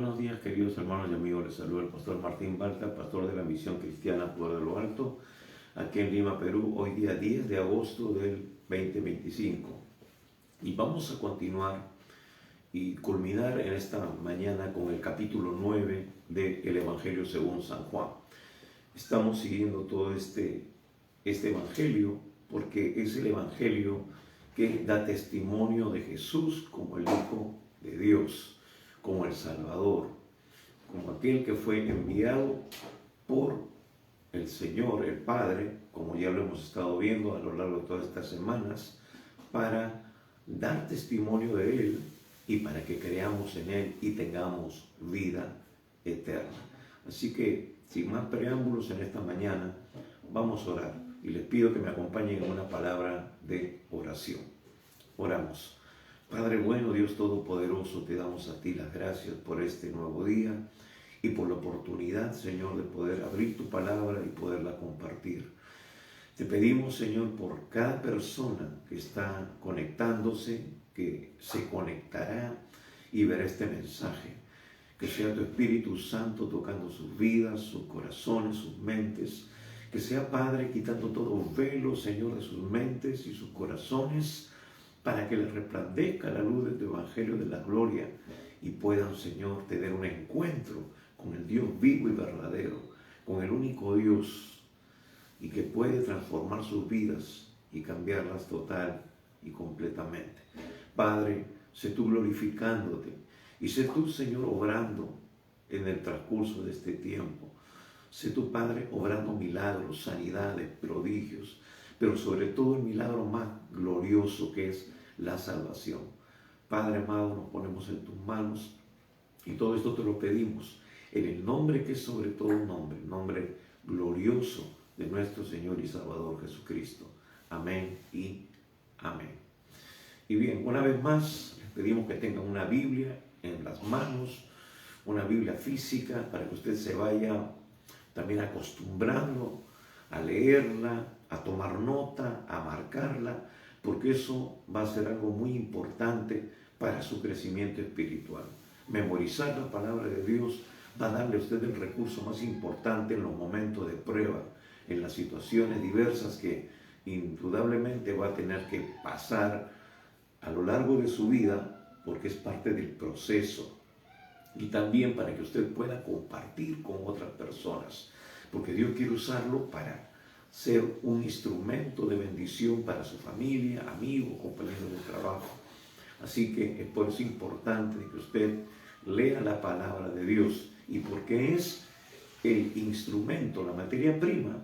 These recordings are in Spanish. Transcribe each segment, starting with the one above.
Buenos días, queridos hermanos y amigos. Les saluda el pastor Martín Balta, pastor de la Misión Cristiana Poder de lo Alto, aquí en Lima, Perú, hoy día 10 de agosto del 2025. Y vamos a continuar y culminar en esta mañana con el capítulo 9 del Evangelio según San Juan. Estamos siguiendo todo este Evangelio porque es el Evangelio que da testimonio de Jesús como el Hijo de Dios, como el Salvador, como aquel que fue enviado por el Señor, el Padre, como ya lo hemos estado viendo a lo largo de todas estas semanas, para dar testimonio de Él y para que creamos en Él y tengamos vida eterna. Así que, sin más preámbulos en esta mañana, vamos a orar y les pido que me acompañen en una palabra de oración. Oramos. Padre bueno, Dios Todopoderoso, te damos a ti las gracias por este nuevo día y por la oportunidad, Señor, de poder abrir tu palabra y poderla compartir. Te pedimos, Señor, por cada persona que está conectándose, que se conectará y verá este mensaje. Que sea tu Espíritu Santo tocando sus vidas, sus corazones, sus mentes. Que sea, Padre, quitando todo velo, Señor, de sus mentes y sus corazones, para que les resplandezca la luz de tu Evangelio de la gloria y puedan, Señor, tener un encuentro con el Dios vivo y verdadero, con el único Dios, y que puede transformar sus vidas y cambiarlas total y completamente. Padre, sé tú glorificándote y sé tú, Señor, obrando en el transcurso de este tiempo. Sé tú, Padre, obrando milagros, sanidades, prodigios, pero sobre todo el milagro más glorioso que es la salvación. Padre amado, nos ponemos en tus manos y todo esto te lo pedimos en el nombre que es sobre todo un nombre, el nombre glorioso de nuestro Señor y Salvador Jesucristo. Amén y amén. Y bien, una vez más, les pedimos que tengan una Biblia en las manos, una Biblia física, para que usted se vaya también acostumbrando a leerla, a tomar nota, a marcarla, porque eso va a ser algo muy importante para su crecimiento espiritual. Memorizar la palabra de Dios va a darle a usted el recurso más importante en los momentos de prueba, en las situaciones diversas que indudablemente va a tener que pasar a lo largo de su vida, porque es parte del proceso. Y también para que usted pueda compartir con otras personas, porque Dios quiere usarlo para ser un instrumento de bendición para su familia, amigos, compañeros de trabajo. Así que es por eso importante que usted lea la palabra de Dios, y porque es el instrumento, la materia prima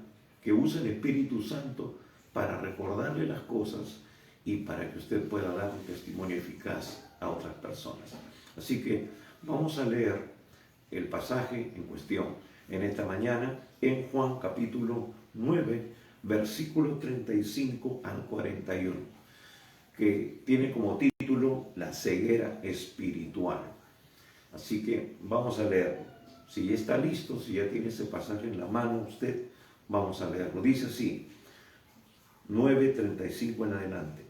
que usa el Espíritu Santo para recordarle las cosas y para que usted pueda dar un testimonio eficaz a otras personas. Así que vamos a leer el pasaje en cuestión en esta mañana en Juan capítulo 9, versículos 35 al 41, que tiene como título La ceguera espiritual. Así que vamos a leerlo. Si ya está listo, si ya tiene ese pasaje en la mano usted, vamos a leerlo. Dice así, 9:35 en adelante.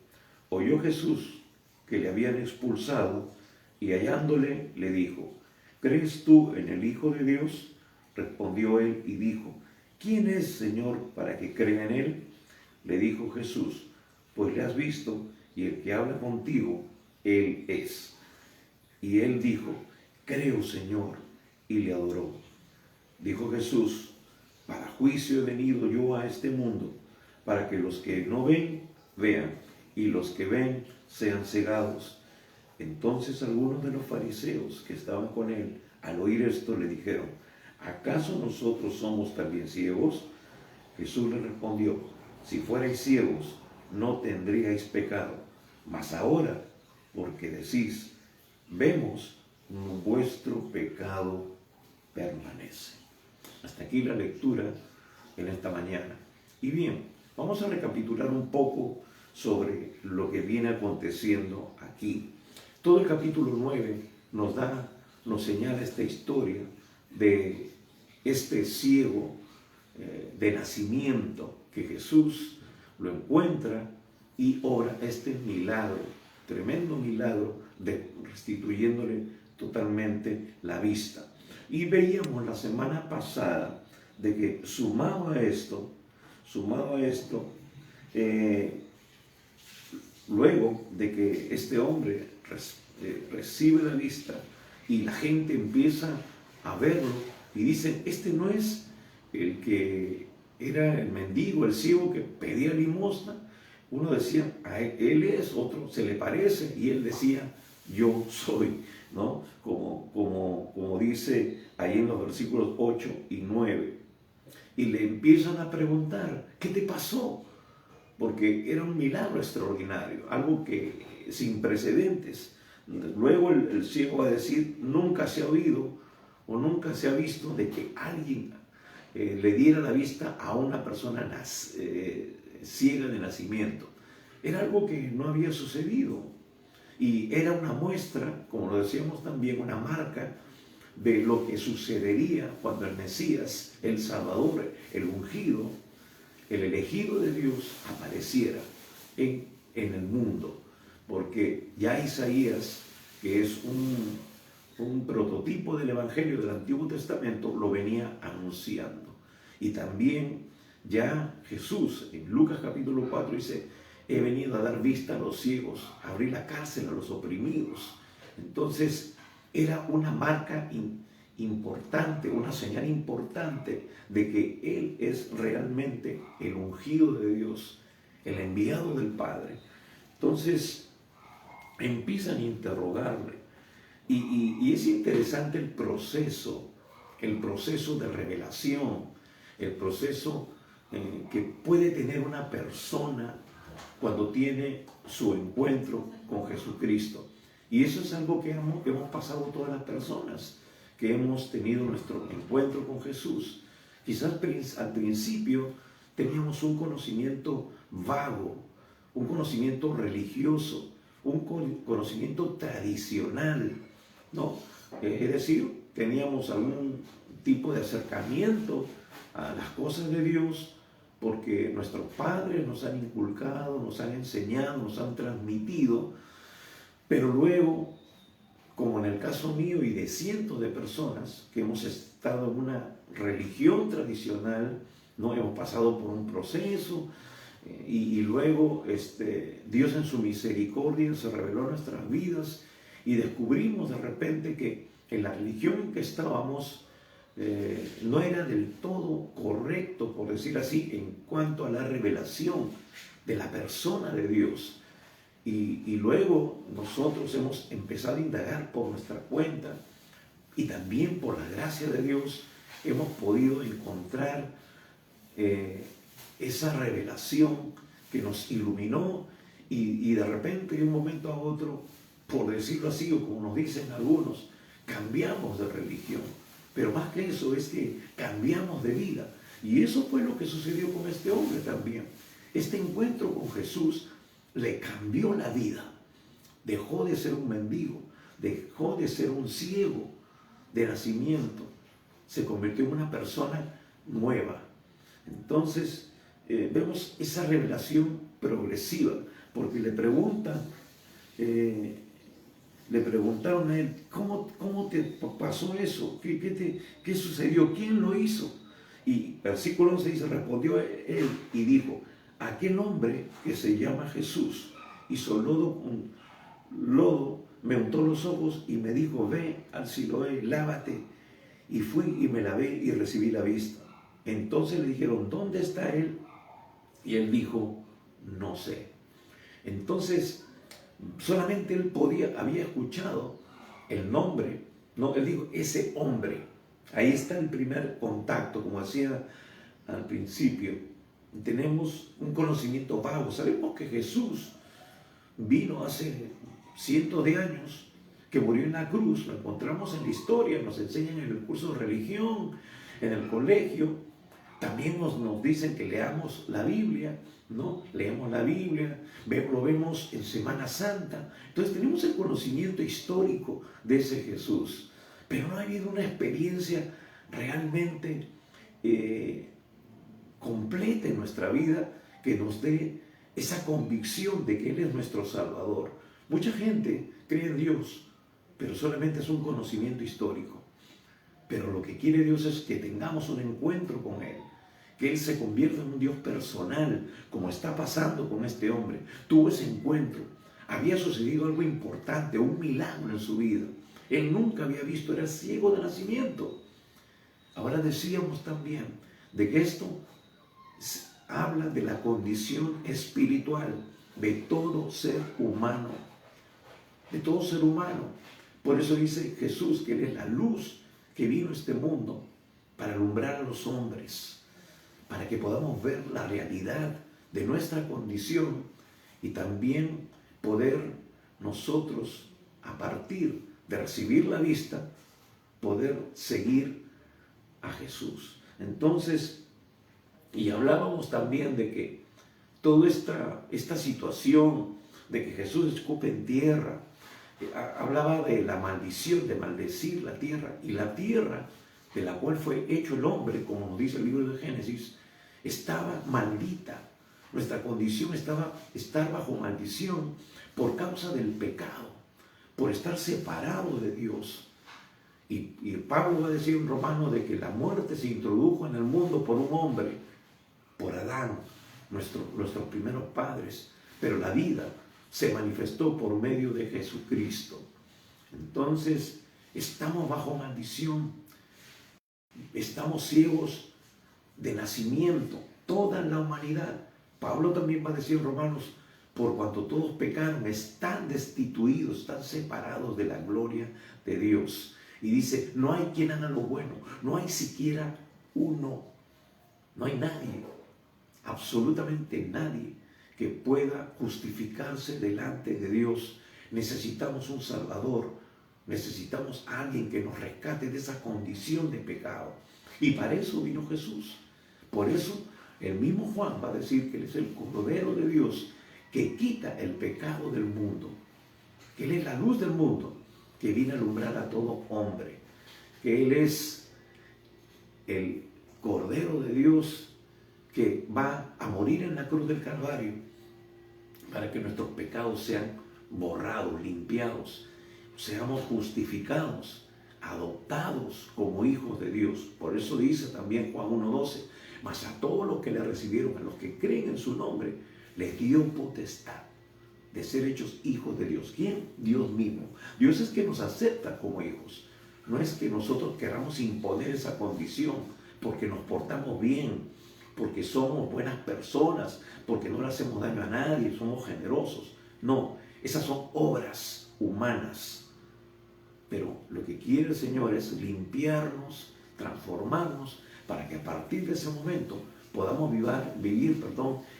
Oyó Jesús que le habían expulsado y hallándole le dijo, ¿crees tú en el Hijo de Dios? Respondió él y dijo, ¿quién es, Señor, para que crea en él? Le dijo Jesús, pues le has visto y el que habla contigo, él es. Y él dijo, creo, Señor, y le adoró. Dijo Jesús, para juicio he venido yo a este mundo, para que los que no ven, vean, y los que ven sean cegados. Entonces algunos de los fariseos que estaban con él, al oír esto, le dijeron, ¿acaso nosotros somos también ciegos? Jesús le respondió, si fuerais ciegos, no tendríais pecado, mas ahora, porque decís, vemos, vuestro pecado permanece. Hasta aquí la lectura en esta mañana. Y bien, vamos a recapitular un poco sobre lo que viene aconteciendo aquí. Todo el capítulo 9 nos señala esta historia de este ciego de nacimiento, que Jesús lo encuentra y obra este milagro, tremendo milagro, restituyéndole totalmente la vista. Y veíamos la semana pasada de que sumado a esto, luego de que este hombre recibe la vista y la gente empieza a verlo y dicen, este no es el que era el mendigo, el ciego que pedía limosna. Uno decía, él es, otro se le parece, y él decía, yo soy, ¿no? Como dice ahí en los versículos 8 y 9. Y le empiezan a preguntar, ¿qué te pasó? Porque era un milagro extraordinario, algo que sin precedentes. Luego el ciego va a decir, nunca se ha oído o nunca se ha visto de que alguien le diera la vista a una persona ciega de nacimiento. Era algo que no había sucedido y era una muestra, como lo decíamos también, una marca de lo que sucedería cuando el Mesías, el Salvador, el ungido, el elegido de Dios apareciera en el mundo. Porque ya Isaías, que es un prototipo del Evangelio del Antiguo Testamento, lo venía anunciando. Y también ya Jesús en Lucas capítulo 4 dice, he venido a dar vista a los ciegos, a abrir la cárcel a los oprimidos. Entonces era una marca importante, una señal importante de que Él es realmente el ungido de Dios, el enviado del Padre. Entonces empiezan a interrogarle y es interesante el proceso de revelación, el proceso que puede tener una persona cuando tiene su encuentro con Jesucristo. Y eso es algo que hemos pasado todas las personas que hemos tenido nuestro encuentro con Jesús. Quizás al principio teníamos un conocimiento vago, un conocimiento religioso, un conocimiento tradicional, ¿no? Es decir, teníamos algún tipo de acercamiento a las cosas de Dios porque nuestros padres nos han inculcado, nos han enseñado, nos han transmitido, pero luego, como en el caso mío y de cientos de personas que hemos estado en una religión tradicional, ¿no? Hemos pasado por un proceso y luego Dios en su misericordia se reveló en nuestras vidas y descubrimos de repente que en la religión en que estábamos no era del todo correcto, por decir así, en cuanto a la revelación de la persona de Dios. Y luego nosotros hemos empezado a indagar por nuestra cuenta y también por la gracia de Dios hemos podido encontrar esa revelación que nos iluminó y de repente de un momento a otro, por decirlo así o como nos dicen algunos, cambiamos de religión. Pero más que eso es que cambiamos de vida. Y eso fue lo que sucedió con este hombre también. Este encuentro con Jesús le cambió la vida. Dejó de ser un mendigo, dejó de ser un ciego de nacimiento. Se convirtió en una persona nueva. Entonces, vemos esa revelación progresiva, porque le preguntaron a él, ¿cómo te pasó eso? ¿Qué sucedió? ¿Quién lo hizo? Y versículo 11 dice, respondió él y dijo, aquel hombre que se llama Jesús hizo lodo, me untó los ojos y me dijo, ve al Siloé, lávate. Y fui y me lavé y recibí la vista. Entonces le dijeron, ¿dónde está él? Y él dijo, no sé. Entonces, solamente él había escuchado el nombre, ¿no? Él dijo, ese hombre. Ahí está el primer contacto, como hacía al principio. Tenemos un conocimiento vago. Sabemos que Jesús vino hace cientos de años, que murió en la cruz. Lo encontramos en la historia, nos enseñan en el curso de religión, en el colegio. También nos dicen que leamos la Biblia, ¿no? Leemos la Biblia, lo vemos en Semana Santa. Entonces tenemos el conocimiento histórico de ese Jesús. Pero no ha habido una experiencia realmente completa en nuestra vida que nos dé esa convicción de que Él es nuestro Salvador. Mucha gente cree en Dios, pero solamente es un conocimiento histórico. Pero lo que quiere Dios es que tengamos un encuentro con Él, que Él se convierta en un Dios personal, como está pasando con este hombre. Tuvo ese encuentro, había sucedido algo importante, un milagro en su vida. Él nunca había visto, era ciego de nacimiento. Ahora decíamos también de que esto habla de la condición espiritual de todo ser humano, de todo ser humano. Por eso dice Jesús que Él es la luz que vino a este mundo para alumbrar a los hombres, para que podamos ver la realidad de nuestra condición y también poder nosotros, a partir de recibir la vista, poder seguir a Jesús. Entonces, y hablábamos también de que toda esta situación de que Jesús escupe en tierra, hablaba de la maldición, de maldecir la tierra, y la tierra de la cual fue hecho el hombre, como nos dice el libro de Génesis, estaba maldita. Nuestra condición estar bajo maldición por causa del pecado, por estar separado de Dios. Y Pablo va a decir en Romanos de que la muerte se introdujo en el mundo por un hombre, por Adán, nuestros primeros padres, pero la vida se manifestó por medio de Jesucristo. Entonces, estamos bajo maldición, estamos ciegos de nacimiento, toda la humanidad. Pablo también va a decir en Romanos, por cuanto todos pecaron, están destituidos, están separados de la gloria de Dios. Y dice, no hay quien haga lo bueno, no hay siquiera uno, no hay nadie, absolutamente nadie que pueda justificarse delante de Dios. Necesitamos un Salvador, necesitamos a alguien que nos rescate de esa condición de pecado. Y para eso vino Jesús. Por eso el mismo Juan va a decir que Él es el Cordero de Dios que quita el pecado del mundo, que Él es la luz del mundo, que viene a alumbrar a todo hombre, que Él es el Cordero de Dios que va a morir en la cruz del Calvario para que nuestros pecados sean borrados, limpiados, seamos justificados, adoptados como hijos de Dios. Por eso dice también Juan 1:12, mas a todos los que le recibieron, a los que creen en su nombre, les dio potestad de ser hechos hijos de Dios. ¿Quién? Dios mismo. Dios es que nos acepta como hijos. No es que nosotros queramos imponer esa condición porque nos portamos bien, porque somos buenas personas, porque no le hacemos daño a nadie, somos generosos. No, esas son obras humanas. Pero lo que quiere el Señor es limpiarnos, transformarnos, para que a partir de ese momento podamos vivir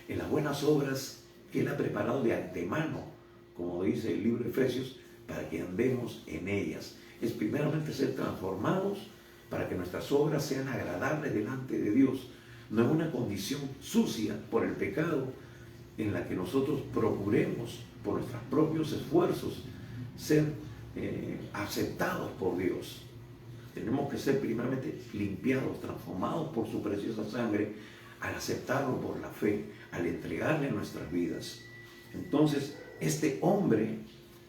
en las buenas obras que Él ha preparado de antemano, como dice el libro de Efesios, para que andemos en ellas. Es primeramente ser transformados para que nuestras obras sean agradables delante de Dios. No es una condición sucia por el pecado en la que nosotros procuremos por nuestros propios esfuerzos ser aceptados por Dios. Tenemos que ser primeramente limpiados, transformados por su preciosa sangre al aceptarlo por la fe, al entregarle nuestras vidas. Entonces, este hombre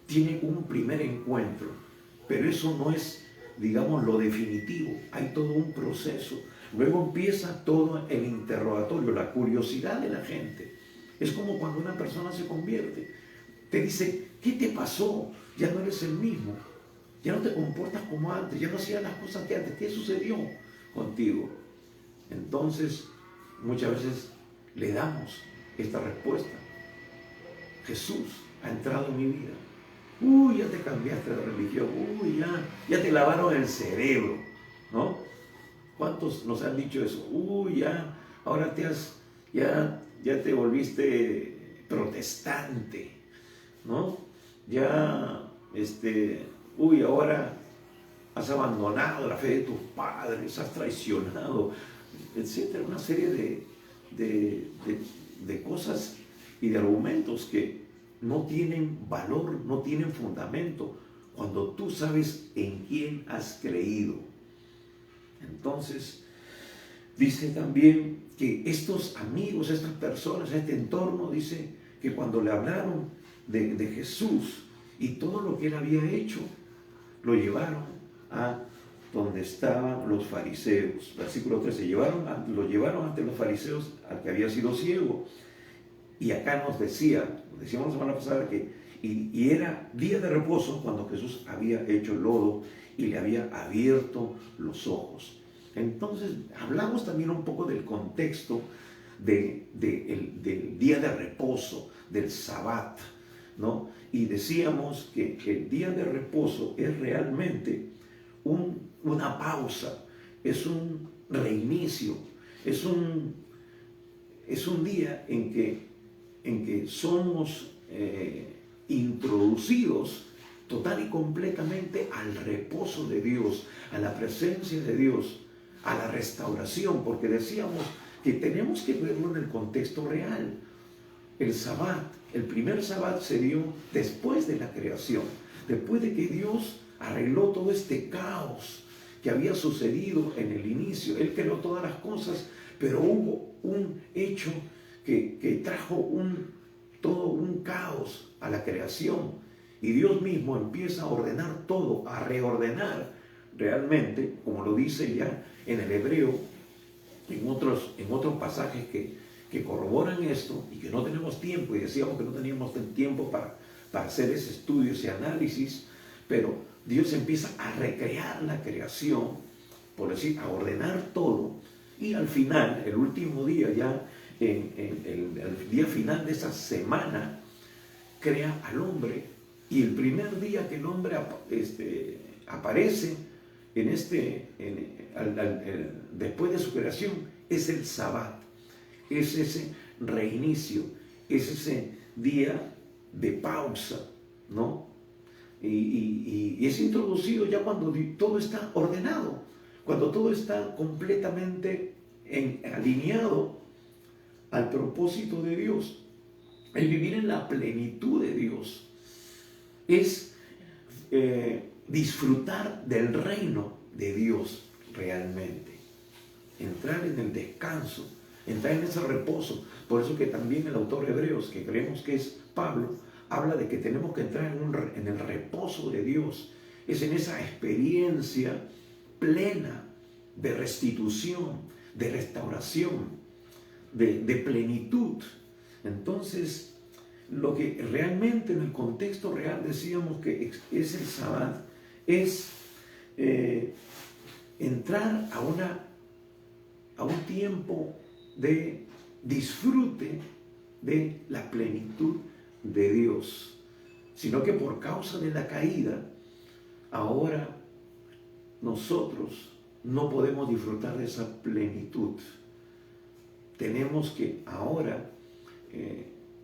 tiene un primer encuentro, pero eso no es, digamos, lo definitivo. Hay todo un proceso. Luego empieza todo el interrogatorio, la curiosidad de la gente. Es como cuando una persona se convierte. Te dice, ¿qué te pasó? Ya no eres el mismo. Ya no te comportas como antes. Ya no hacías las cosas que antes. ¿Qué sucedió contigo? Entonces, muchas veces le damos esta respuesta. Jesús ha entrado en mi vida. Uy, ya te cambiaste de religión. Uy, ya te lavaron el cerebro, ¿no? ¿Cuántos nos han dicho eso? Uy, ahora ya te volviste protestante, ¿no? Ahora has abandonado la fe de tus padres, has traicionado, etcétera. Una serie de cosas y de argumentos que no tienen valor, no tienen fundamento, cuando tú sabes en quién has creído. Entonces, dice también que estos amigos, estas personas, este entorno, dice que cuando le hablaron de Jesús y todo lo que Él había hecho, lo llevaron a donde estaban los fariseos. Versículo 13, lo llevaron ante los fariseos al que había sido ciego. Y acá decíamos la semana pasada que y era día de reposo cuando Jesús había hecho el lodo y le había abierto los ojos. Entonces hablamos también un poco del contexto del día de reposo, del Sabbat, ¿no? Y decíamos que el día de reposo es realmente una pausa, es un reinicio, es un día en que somos introducidos total y completamente al reposo de Dios, a la presencia de Dios, a la restauración, porque decíamos que tenemos que verlo en el contexto real. El Sabbat, el primer Sabbat se dio después de la creación, después de que Dios arregló todo este caos que había sucedido en el inicio. Él creó todas las cosas, pero hubo un hecho que trajo todo un caos a la creación. Y Dios mismo empieza a ordenar todo, a reordenar realmente, como lo dice ya en el hebreo, en otros pasajes que corroboran esto y que no tenemos tiempo, y decíamos que no teníamos tiempo para hacer ese estudio, ese análisis, pero Dios empieza a recrear la creación, por decir, a ordenar todo, y al final, el último día, ya en el día final de esa semana, crea al hombre, y el primer día que el hombre aparece después de su creación es el Sabbat, es ese reinicio, es ese día de pausa, ¿no? Y es introducido ya cuando todo está ordenado, cuando todo está completamente alineado al propósito de Dios. El vivir en la plenitud de Dios es disfrutar del reino de Dios realmente, entrar en el descanso, entrar en ese reposo. Por eso que también el autor de Hebreos, que creemos que es Pablo, habla de que tenemos que entrar en el reposo de Dios. Es en esa experiencia plena de restitución, de restauración, de plenitud. Entonces, lo que realmente en el contexto real decíamos que es el Sabbat, es entrar a un tiempo de disfrute de la plenitud de Dios, sino que por causa de la caída, ahora nosotros no podemos disfrutar de esa plenitud. Tenemos que ahora,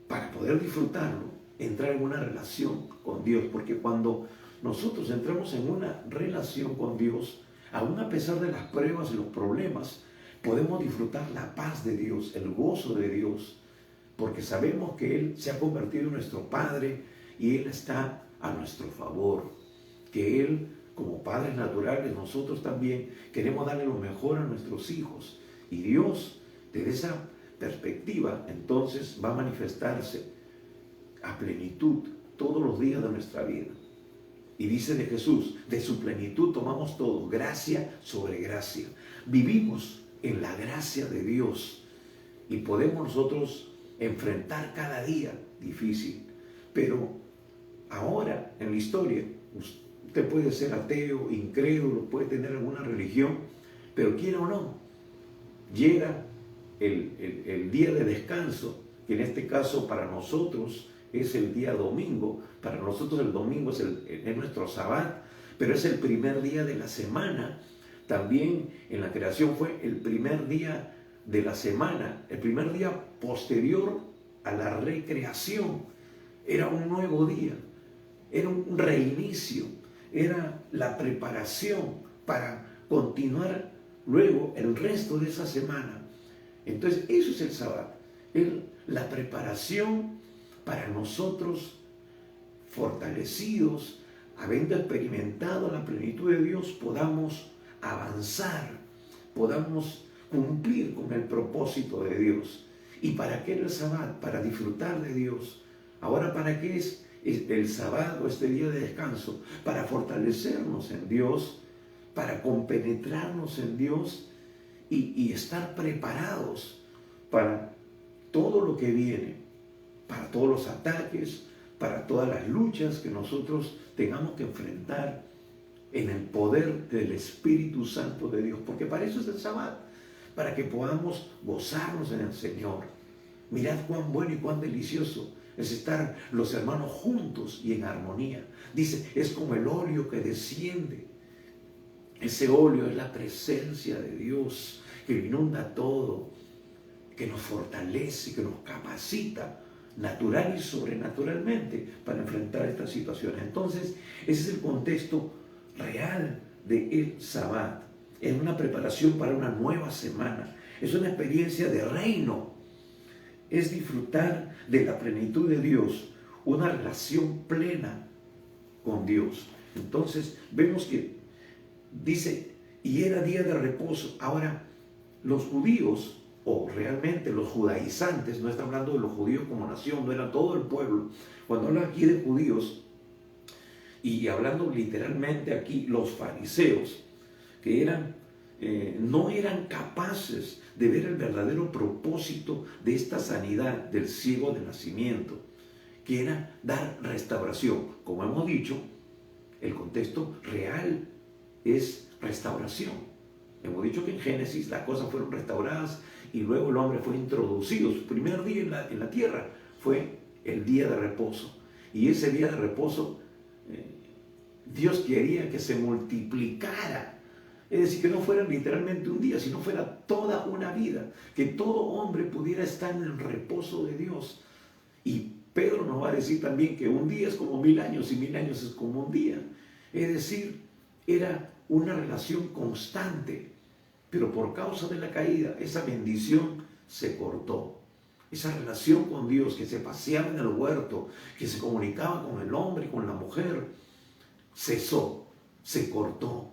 para poder disfrutarlo, entrar en una relación con Dios, porque cuando nosotros entramos en una relación con Dios, aún a pesar de las pruebas y los problemas, podemos disfrutar la paz de Dios, el gozo de Dios, porque sabemos que Él se ha convertido en nuestro Padre y Él está a nuestro favor, que Él, como padres naturales, nosotros también queremos darle lo mejor a nuestros hijos, y Dios, desde esa perspectiva, entonces va a manifestarse a plenitud todos los días de nuestra vida. Y dice de Jesús, de su plenitud tomamos todo, gracia sobre gracia. Vivimos en la gracia de Dios y podemos nosotros enfrentar cada día difícil. Pero ahora, en la historia, usted puede ser ateo, incrédulo, puede tener alguna religión, pero quiera o no, llega el día de descanso, que en este caso para nosotros es el día domingo. Para nosotros el domingo es nuestro Sabbat, pero es el primer día de la semana. También en la creación fue el primer día de la semana, el primer día posterior a la recreación. Era un nuevo día, era un reinicio, era la preparación para continuar luego el resto de esa semana. Entonces eso es el Sabbat, la preparación para nosotros, fortalecidos, habiendo experimentado la plenitud de Dios, podamos avanzar, podamos cumplir con el propósito de Dios. ¿Y para qué era el Sabbat? Para disfrutar de Dios. Ahora, ¿para qué es el sábado, este día de descanso, para fortalecernos en Dios, para compenetrarnos en Dios y estar preparados para todo lo que viene, para todos los ataques, para todas las luchas que nosotros tengamos que enfrentar en el poder del Espíritu Santo de Dios, porque para eso es el sábado, para que podamos gozarnos en el Señor. Mirad cuán bueno y cuán delicioso es estar los hermanos juntos y en armonía. Dice, es como el óleo que desciende. Ese óleo es la presencia de Dios que lo inunda todo, que nos fortalece, que nos capacita natural y sobrenaturalmente para enfrentar estas situaciones. Entonces, ese es el contexto real del Sabbat. Es una preparación para una nueva semana. Es una experiencia de reino. Es disfrutar de la plenitud de Dios, una relación plena con Dios. Entonces, vemos que dice, y era día de reposo. Ahora, los judíos, o realmente los judaizantes, no está hablando de los judíos como nación, no era todo el pueblo. Cuando habla aquí de judíos, y hablando literalmente aquí, los fariseos, que no eran capaces de ver el verdadero propósito de esta sanidad del ciego de nacimiento, que era dar restauración. Como hemos dicho, el contexto real es restauración. Hemos dicho que en Génesis las cosas fueron restauradas y luego el hombre fue introducido. Su primer día en la tierra fue el día de reposo. Y ese día de reposo, Dios quería que se multiplicara. Es decir, que no fuera literalmente un día, sino fuera toda una vida. Que todo hombre pudiera estar en el reposo de Dios. Y Pedro nos va a decir también que un día es como 1000 años y 1000 años es como un día. Es decir, era una relación constante, pero por causa de la caída, esa bendición se cortó. Esa relación con Dios que se paseaba en el huerto, que se comunicaba con el hombre y con la mujer, cesó, se cortó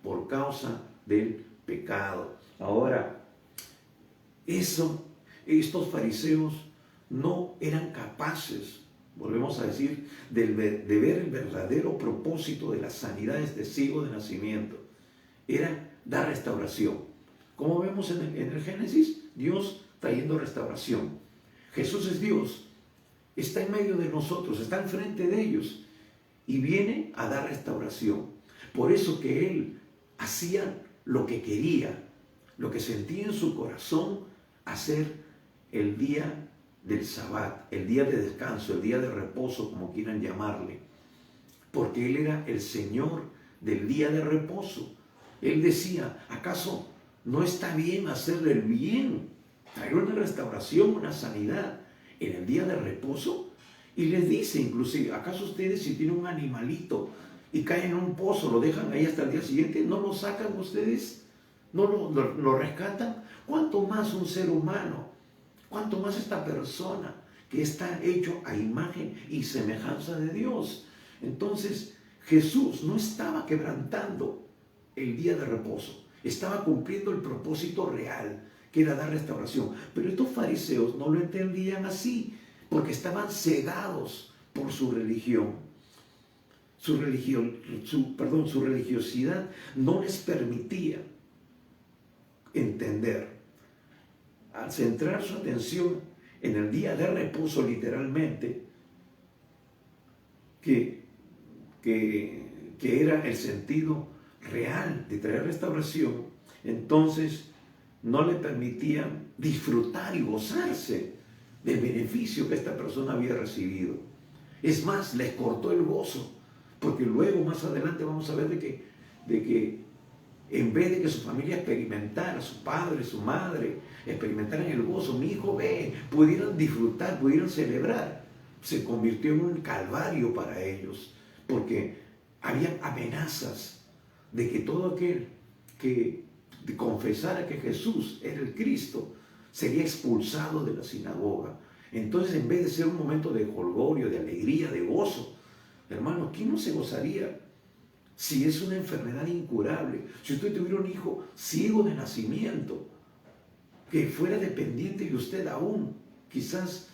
por causa del pecado. Ahora, estos fariseos no eran capaces, volvemos a decir, de ver el verdadero propósito de las sanidades de ciego de nacimiento. Era dar restauración. Como vemos en el Génesis, Dios trayendo restauración. Jesús es Dios, está en medio de nosotros, está enfrente de ellos y viene a dar restauración. Por eso que Él hacía lo que quería, lo que sentía en su corazón, hacer el día del Sabbat, el día de descanso, el día de reposo, como quieran llamarle, porque Él era el Señor del día de reposo. Él decía, ¿acaso no está bien hacerle el bien, traer una restauración, una sanidad en el día de reposo? Y les dice inclusive, ¿acaso ustedes si tienen un animalito y caen en un pozo, lo dejan ahí hasta el día siguiente, no lo sacan ustedes? ¿No lo rescatan? ¿Cuánto más un ser humano? ¿Cuánto más esta persona que está hecho a imagen y semejanza de Dios? Entonces, Jesús no estaba quebrantando el día de reposo, estaba cumpliendo el propósito real, que era dar restauración. Pero estos fariseos no lo entendían así, porque estaban cegados por su religión. Su religiosidad no les permitía entender. Al centrar su atención en el día de reposo, literalmente, que era el sentido real de traer restauración, entonces no le permitían disfrutar y gozarse del beneficio que esta persona había recibido. Es más, les cortó el gozo, porque luego más adelante vamos a ver de que en vez de que su familia experimentara, su padre, su madre, experimentaran el gozo, mi hijo ve, pudieran disfrutar, pudieran celebrar, se convirtió en un calvario para ellos, porque había amenazas de que todo aquel que confesara que Jesús era el Cristo sería expulsado de la sinagoga. Entonces, en vez de ser un momento de jolgorio, de alegría, de gozo, hermano, ¿quién no se gozaría si es una enfermedad incurable? Si usted tuviera un hijo ciego de nacimiento, que fuera dependiente de usted aún, quizás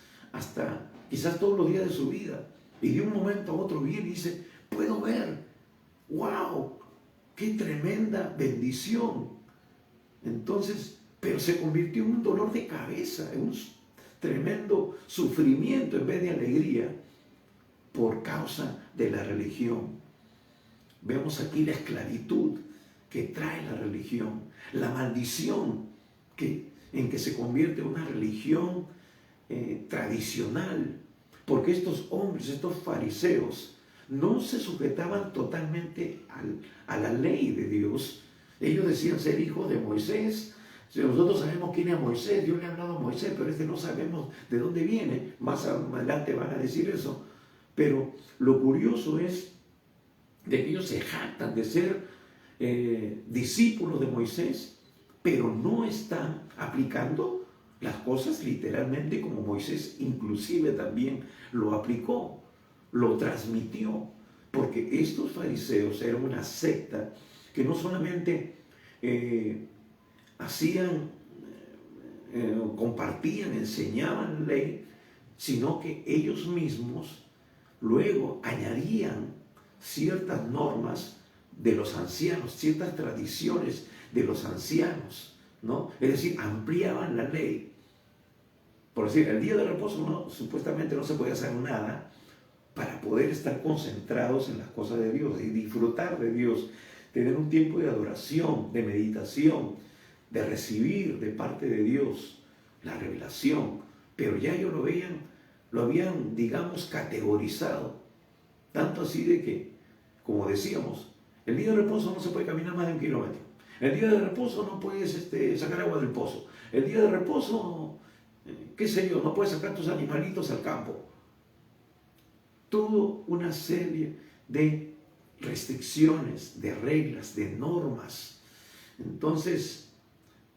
todos los días de su vida, Y de un momento a otro viene y dice, puedo ver, wow, qué tremenda bendición. Entonces, pero se convirtió en un dolor de cabeza, en un tremendo sufrimiento en vez de alegría por causa de la religión. Vemos aquí la esclavitud que trae la religión, la maldición en que se convierte en una religión tradicional, porque estos hombres, estos fariseos, no se sujetaban totalmente a la ley de Dios. Ellos decían ser hijos de Moisés. Si nosotros sabemos quién es Moisés, Dios le ha hablado a Moisés, pero no sabemos de dónde viene. Más adelante van a decir eso. Pero lo curioso es de que ellos se jactan de ser discípulos de Moisés, pero no están aplicando las cosas literalmente como Moisés inclusive también lo aplicó, lo transmitió, porque estos fariseos eran una secta que no solamente compartían, enseñaban la ley, sino que ellos mismos luego añadían ciertas normas de los ancianos, ciertas tradiciones de los ancianos, ¿no? Es decir, ampliaban la ley. Por decir, el día de reposo supuestamente no se podía hacer nada para poder estar concentrados en las cosas de Dios y disfrutar de Dios, tener un tiempo de adoración, de meditación, de recibir de parte de Dios la revelación. Pero ya ellos lo habían, digamos, categorizado. Tanto así de que, como decíamos, el día de reposo no se puede caminar más de 1 kilómetro. El día de reposo no puedes sacar agua del pozo. El día de reposo, qué sé yo, no puedes sacar tus animalitos al campo. Toda una serie de restricciones, de reglas, de normas. Entonces,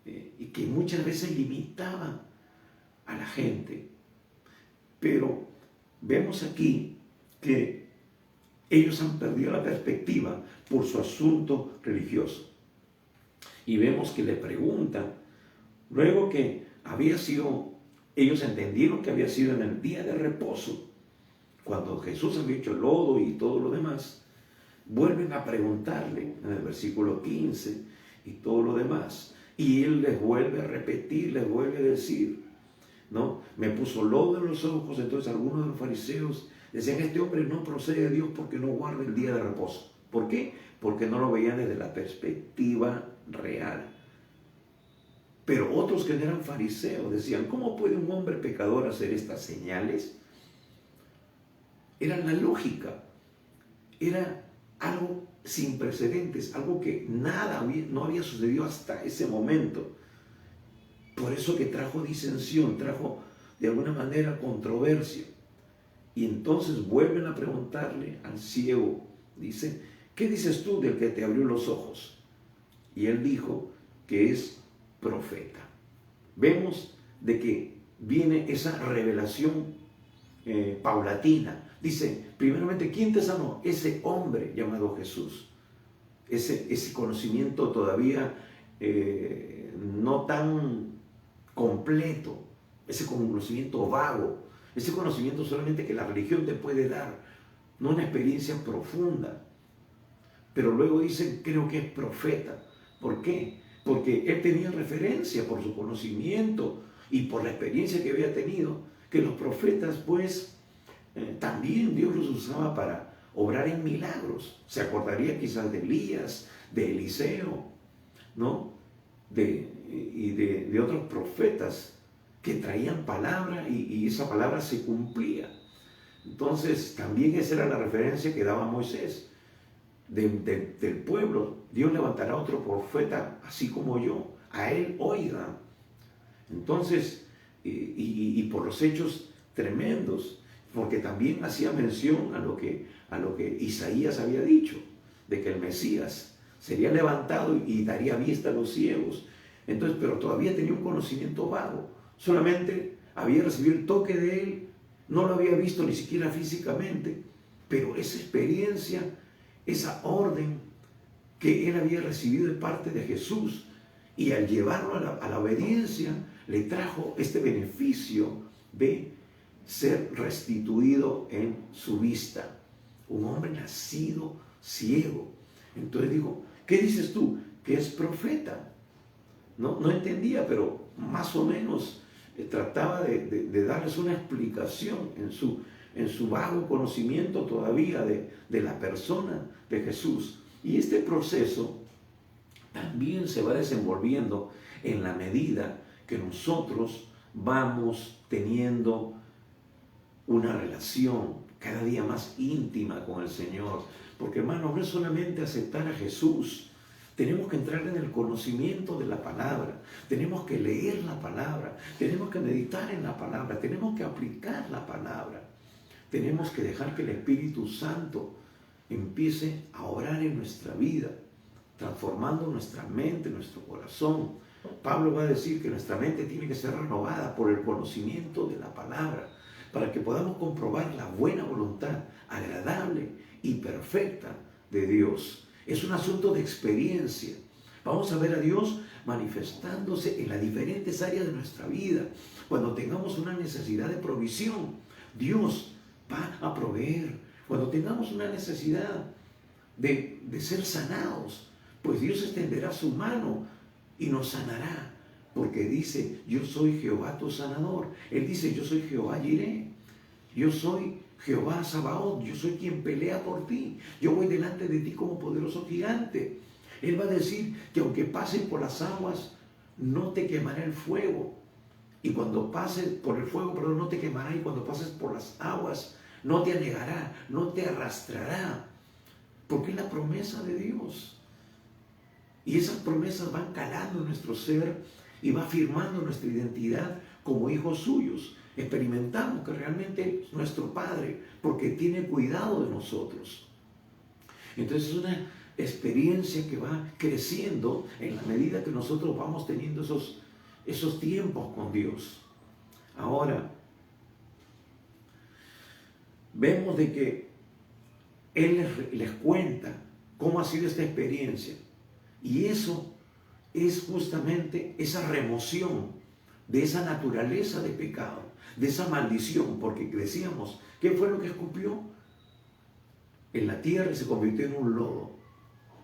y que muchas veces limitaban a la gente. Pero vemos aquí que ellos han perdido la perspectiva por su asunto religioso. Y vemos que le preguntan, luego que ellos entendieron que había sido en el día de reposo, cuando Jesús había hecho el lodo y todo lo demás, vuelven a preguntarle en el versículo 15 y todo lo demás. Y él les vuelve a repetir, les vuelve a decir, ¿no? Me puso lodo en los ojos. Entonces algunos de los fariseos decían, este hombre no procede de Dios porque no guarda el día de reposo. ¿Por qué? Porque no lo veían desde la perspectiva real. Pero otros que no eran fariseos decían, ¿cómo puede un hombre pecador hacer estas señales? Era la lógica, era algo sin precedentes, algo que no había sucedido hasta ese momento. Por eso que trajo disensión, trajo de alguna manera controversia. Y entonces vuelven a preguntarle al ciego, dice, ¿qué dices tú del que te abrió los ojos? Y él dijo que es profeta. Vemos de que viene esa revelación paulatina. Dice, primeramente, ¿quién te sanó? Ese hombre llamado Jesús. Ese conocimiento todavía no tan completo, ese conocimiento vago, ese conocimiento solamente que la religión te puede dar, no una experiencia profunda. Pero luego dicen, creo que es profeta. ¿Por qué? Porque él tenía referencia por su conocimiento y por la experiencia que había tenido, que los profetas pues también Dios los usaba para obrar en milagros. Se acordaría quizás de Elías, de Eliseo, ¿no? De otros profetas que traían palabra y esa palabra se cumplía. Entonces también esa era la referencia que daba Moisés. Del pueblo, Dios levantará otro profeta así como yo, a él oigan. Entonces, y por los hechos tremendos, porque también hacía mención a lo que Isaías había dicho, de que el Mesías sería levantado y daría vista a los ciegos. Entonces, pero todavía tenía un conocimiento vago, solamente había recibido el toque de él, no lo había visto ni siquiera físicamente, pero esa experiencia, esa orden que él había recibido de parte de Jesús, y al llevarlo a la obediencia, le trajo este beneficio de ser restituido en su vista. Un hombre nacido ciego. Entonces digo, ¿qué dices tú? Que es profeta. No entendía, pero más o menos trataba de darles una explicación en su vago conocimiento todavía de la persona de Jesús. Y este proceso también se va desenvolviendo en la medida que nosotros vamos teniendo una relación cada día más íntima con el Señor. Porque, hermanos, no es solamente aceptar a Jesús. Tenemos que entrar en el conocimiento de la palabra. Tenemos que leer la palabra. Tenemos que meditar en la palabra. Tenemos que aplicar la palabra. Tenemos que dejar que el Espíritu Santo empiece a obrar en nuestra vida, transformando nuestra mente, nuestro corazón. Pablo va a decir que nuestra mente tiene que ser renovada por el conocimiento de la palabra, para que podamos comprobar la buena voluntad, agradable y perfecta de Dios. Es un asunto de experiencia. Vamos a ver a Dios manifestándose en las diferentes áreas de nuestra vida. Cuando tengamos una necesidad de provisión, Dios va a proveer. Cuando tengamos una necesidad de ser sanados, pues Dios extenderá su mano y nos sanará. Porque dice, yo soy Jehová tu sanador. Él dice, yo soy Jehová Jireh. Yo soy Jehová Sabaoth. Yo soy quien pelea por ti. Yo voy delante de ti como poderoso gigante. Él va a decir que aunque pases por las aguas, no te quemará el fuego. Y cuando pases por el fuego, perdón, no te quemará. Y cuando pases por las aguas, no te anegará, no te arrastrará. Porque es la promesa de Dios. Y esas promesas van calando en nuestro ser y va afirmando nuestra identidad como hijos suyos. Experimentamos que realmente es nuestro Padre porque tiene cuidado de nosotros. Entonces es una experiencia que va creciendo en la medida que nosotros vamos teniendo esos tiempos con Dios. Ahora, vemos de que Él les cuenta cómo ha sido esta experiencia. Y eso es justamente esa remoción de esa naturaleza de pecado, de esa maldición, porque decíamos, ¿qué fue lo que escupió? En la tierra y se convirtió en un lodo,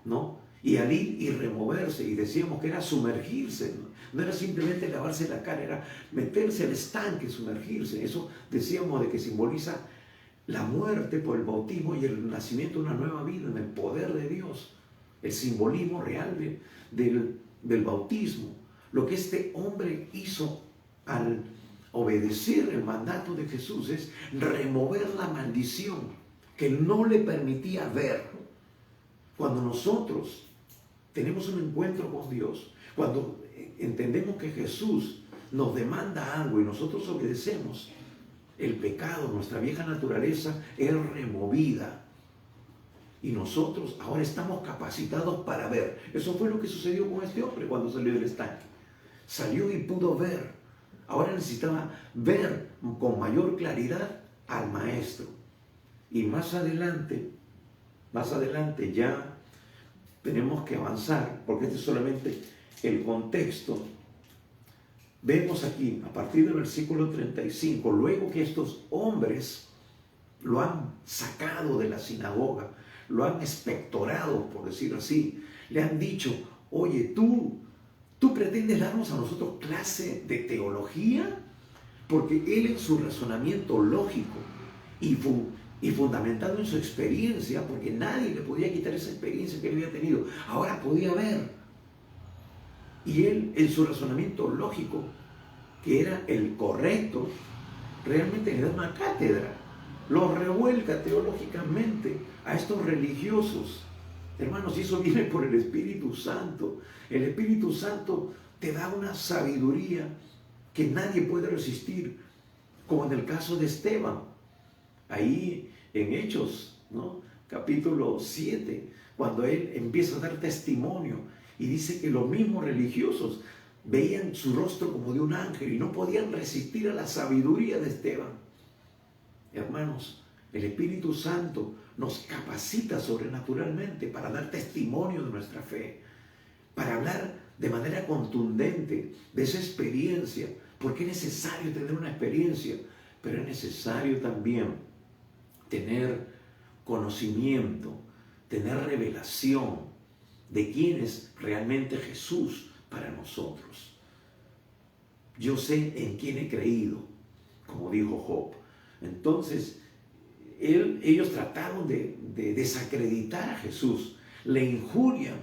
¿no? Y al ir y removerse, y decíamos que era sumergirse, no era simplemente lavarse la cara, era meterse al estanque, sumergirse. Eso decíamos de que simboliza la muerte por el bautismo y el nacimiento de una nueva vida en el poder de Dios. El simbolismo real del bautismo. Lo que este hombre hizo al obedecer el mandato de Jesús es remover la maldición que no le permitía ver. Cuando nosotros tenemos un encuentro con Dios, cuando entendemos que Jesús nos demanda algo y nosotros obedecemos, el pecado, nuestra vieja naturaleza es removida. Y nosotros ahora estamos capacitados para ver. Eso fue lo que sucedió con este hombre cuando salió del estanque. Salió y pudo ver. Ahora necesitaba ver con mayor claridad al Maestro. Y más adelante ya tenemos que avanzar, porque este es solamente el contexto. Vemos aquí, a partir del versículo 35, luego que estos hombres lo han sacado de la sinagoga, lo han expectorado, por decirlo así, le han dicho, oye, ¿tú pretendes darnos a nosotros clase de teología? Porque él en su razonamiento lógico y fundamentado en su experiencia, porque nadie le podía quitar esa experiencia que él había tenido, ahora podía ver. Y él en su razonamiento lógico, que era el correcto, realmente le da una cátedra, los revuelca teológicamente a estos religiosos. Hermanos, y eso viene por el Espíritu Santo. El Espíritu Santo te da una sabiduría que nadie puede resistir, como en el caso de Esteban, ahí en Hechos, ¿no? Capítulo 7, cuando él empieza a dar testimonio y dice que los mismos religiosos veían su rostro como de un ángel y no podían resistir a la sabiduría de Esteban. Hermanos, el Espíritu Santo nos capacita sobrenaturalmente para dar testimonio de nuestra fe, para hablar de manera contundente de esa experiencia, porque es necesario tener una experiencia pero es necesario también tener conocimiento, tener revelación de quién es realmente Jesús para nosotros. Yo sé en quién he creído, como dijo Job. Entonces, ellos trataron de desacreditar a Jesús, le injurian,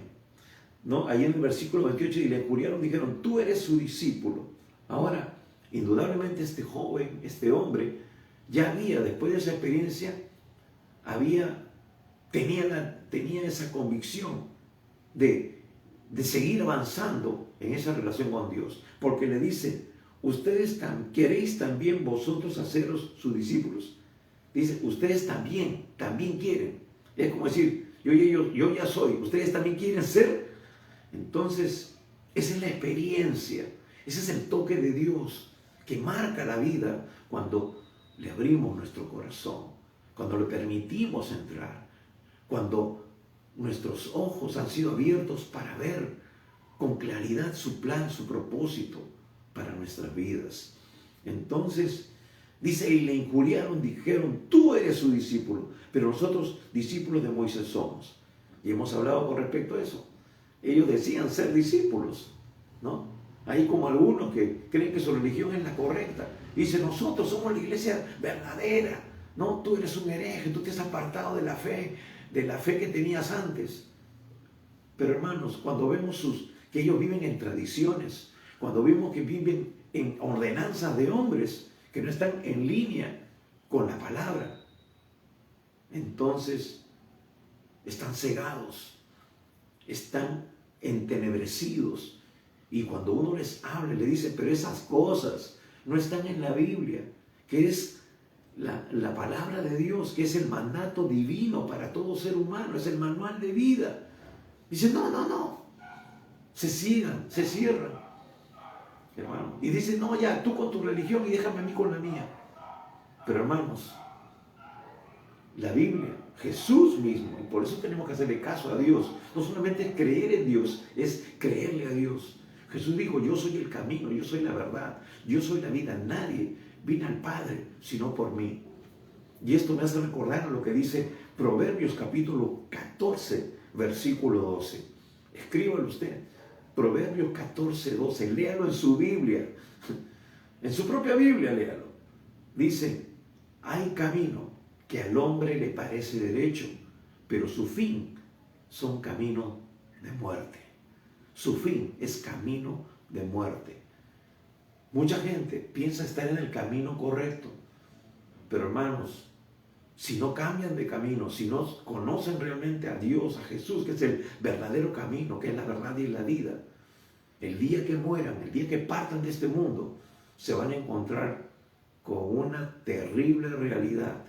¿no? Ahí en el versículo 28, y le injuriaron, dijeron, tú eres su discípulo. Ahora, indudablemente este joven, este hombre, ya había, después de esa experiencia, tenía esa convicción de seguir avanzando en esa relación con Dios, porque le dice, ustedes queréis también vosotros haceros sus discípulos. Dice, ustedes también quieren. Es como decir, yo ya soy, ustedes también quieren ser. Entonces, esa es la experiencia, ese es el toque de Dios que marca la vida cuando le abrimos nuestro corazón, cuando le permitimos entrar, cuando nuestros ojos han sido abiertos para ver con claridad su plan, su propósito para nuestras vidas. Entonces, dice, y le injuriaron, dijeron, tú eres su discípulo, pero nosotros discípulos de Moisés somos. Y hemos hablado con respecto a eso. Ellos decían ser discípulos, ¿no? Hay como algunos que creen que su religión es la correcta. Dicen, nosotros somos la iglesia verdadera, ¿no? Tú eres un hereje, tú te has apartado de la fe que tenías antes. Pero hermanos, cuando vemos que ellos viven en tradiciones, cuando vemos que viven en ordenanzas de hombres que no están en línea con la palabra, entonces están cegados, están entenebrecidos. Y cuando uno les habla, le dice, pero esas cosas no están en la Biblia, que es la palabra de Dios, que es el mandato divino para todo ser humano, es el manual de vida. Dice, no, se cierran, hermano. Y dice, no, ya, tú con tu religión y déjame a mí con la mía. Pero hermanos, la Biblia, Jesús mismo, y por eso tenemos que hacerle caso a Dios. No solamente es creer en Dios, es creerle a Dios. Jesús dijo, yo soy el camino, yo soy la verdad, yo soy la vida. Nadie vino al Padre sino por mí. Y esto me hace recordar lo que dice Proverbios capítulo 14, versículo 12. Escríbalo usted. Proverbios 14, 12. Léalo en su Biblia. En su propia Biblia, léalo. Dice, hay camino que al hombre le parece derecho, pero su fin son caminos de muerte. Su fin es camino de muerte. Mucha gente piensa estar en el camino correcto, pero hermanos, si no cambian de camino, si no conocen realmente a Dios, a Jesús, que es el verdadero camino, que es la verdad y la vida, el día que mueran, el día que partan de este mundo, se van a encontrar con una terrible realidad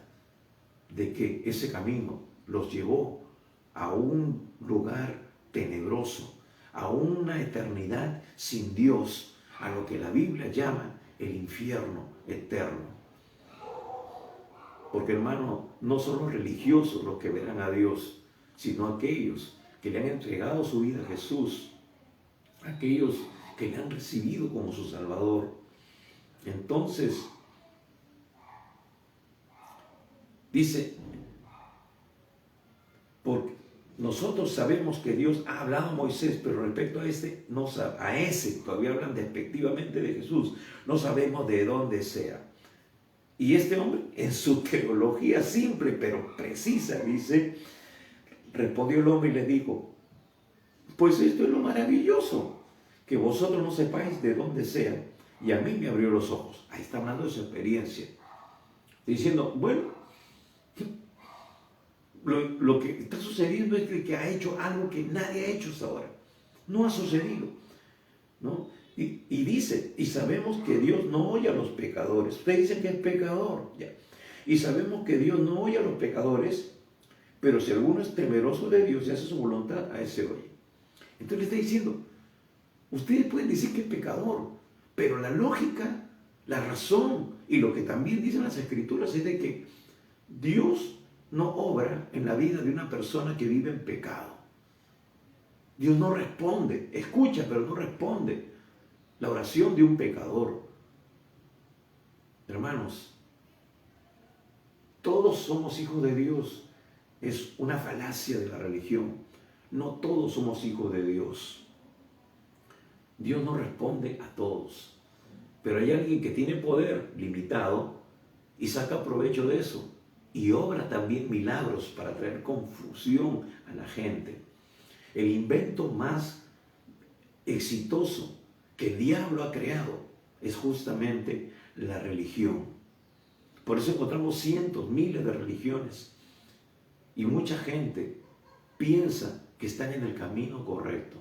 de que ese camino los llevó a un lugar tenebroso, a una eternidad sin Dios, a lo que la Biblia llama el infierno eterno. Porque hermano, no son los religiosos los que verán a Dios, sino aquellos que le han entregado su vida a Jesús, aquellos que le han recibido como su Salvador. Entonces, dice, porque nosotros sabemos que Dios ha hablado a Moisés, pero respecto a ese, todavía hablan despectivamente de Jesús, no sabemos de dónde sea. Y este hombre, en su teología simple pero precisa, dice, respondió el hombre y le dijo, pues esto es lo maravilloso, que vosotros no sepáis de dónde sea, y a mí me abrió los ojos. Ahí está hablando de su experiencia, diciendo, bueno, lo que está sucediendo es que ha hecho algo que nadie ha hecho hasta ahora. No ha sucedido, ¿no? Y dice, y sabemos que Dios no oye a los pecadores. Usted dice que es pecador, ya. Y sabemos que Dios no oye a los pecadores, pero si alguno es temeroso de Dios y hace su voluntad, a ese oye. Entonces le está diciendo, ustedes pueden decir que es pecador, pero la lógica, la razón y lo que también dicen las Escrituras es de que Dios no obra en la vida de una persona que vive en pecado. Dios no responde, escucha, pero no responde la oración de un pecador. Hermanos, todos somos hijos de Dios, es una falacia de la religión. No todos somos hijos de Dios. Dios no responde a todos. Pero hay alguien que tiene poder limitado y saca provecho de eso. Y obra también milagros para traer confusión a la gente. El invento más exitoso que el diablo ha creado es justamente la religión. Por eso encontramos cientos, miles de religiones. Y mucha gente piensa que están en el camino correcto.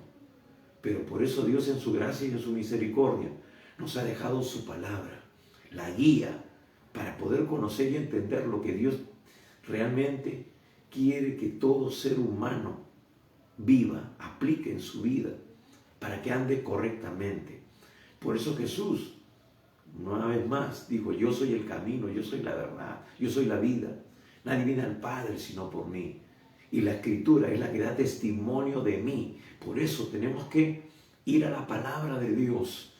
Pero por eso Dios en su gracia y en su misericordia nos ha dejado su palabra, la guía, para poder conocer y entender lo que Dios realmente quiere que todo ser humano viva, aplique en su vida, para que ande correctamente. Por eso Jesús, una vez más, dijo, yo soy el camino, yo soy la verdad, yo soy la vida. Nadie viene al Padre sino por mí. Y la Escritura es la que da testimonio de mí. Por eso tenemos que ir a la palabra de Dios.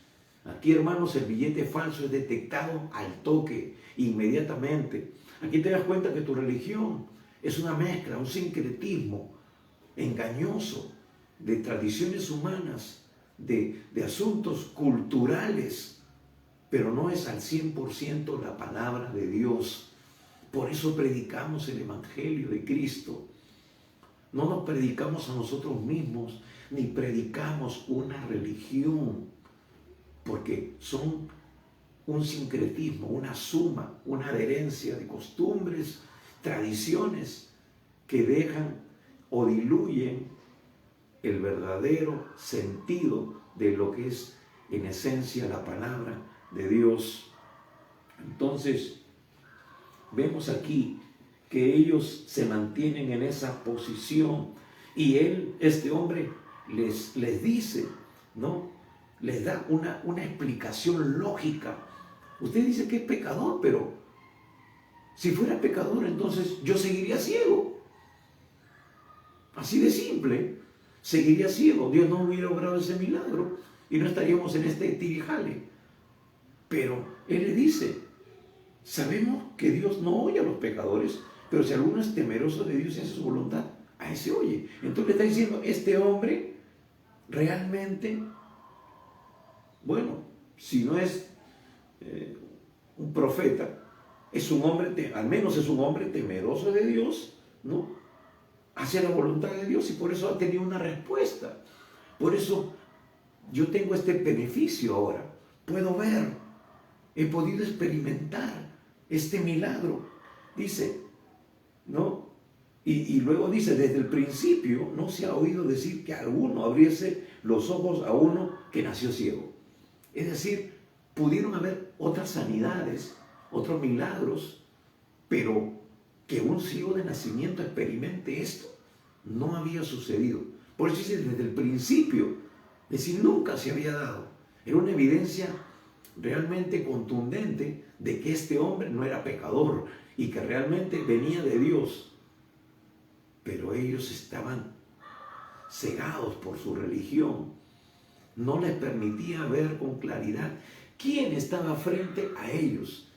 Aquí, hermanos, el billete falso es detectado al toque, inmediatamente. Aquí te das cuenta que tu religión es una mezcla, un sincretismo engañoso de tradiciones humanas, de asuntos culturales, pero no es al 100% la palabra de Dios. Por eso predicamos el Evangelio de Cristo. No nos predicamos a nosotros mismos, ni predicamos una religión, porque son un sincretismo, una suma, una adherencia de costumbres, tradiciones que dejan o diluyen el verdadero sentido de lo que es en esencia la palabra de Dios. Entonces, vemos aquí que ellos se mantienen en esa posición y este hombre les dice, ¿no? Les da una explicación lógica. Usted dice que es pecador, pero si fuera pecador, entonces yo seguiría ciego. Así de simple, seguiría ciego. Dios no hubiera obrado ese milagro y no estaríamos en este tirijale. Pero Él le dice, sabemos que Dios no oye a los pecadores, pero si alguno es temeroso de Dios y hace su voluntad, a ese oye. Entonces le está diciendo, este hombre realmente, bueno, si no es un profeta, es un hombre, al menos es un hombre temeroso de Dios, ¿no? Hace la voluntad de Dios y por eso ha tenido una respuesta. Por eso yo tengo este beneficio ahora. Puedo ver, he podido experimentar este milagro. Dice, ¿no? Y luego dice, desde el principio no se ha oído decir que alguno abriese los ojos a uno que nació ciego. Es decir, pudieron haber otras sanidades, otros milagros, pero que un ciego de nacimiento experimente esto, no había sucedido. Por eso dice desde el principio, es decir, nunca se había dado. Era una evidencia realmente contundente de que este hombre no era pecador y que realmente venía de Dios. Pero ellos estaban cegados por su religión. No les permitía ver con claridad quién estaba frente a ellos.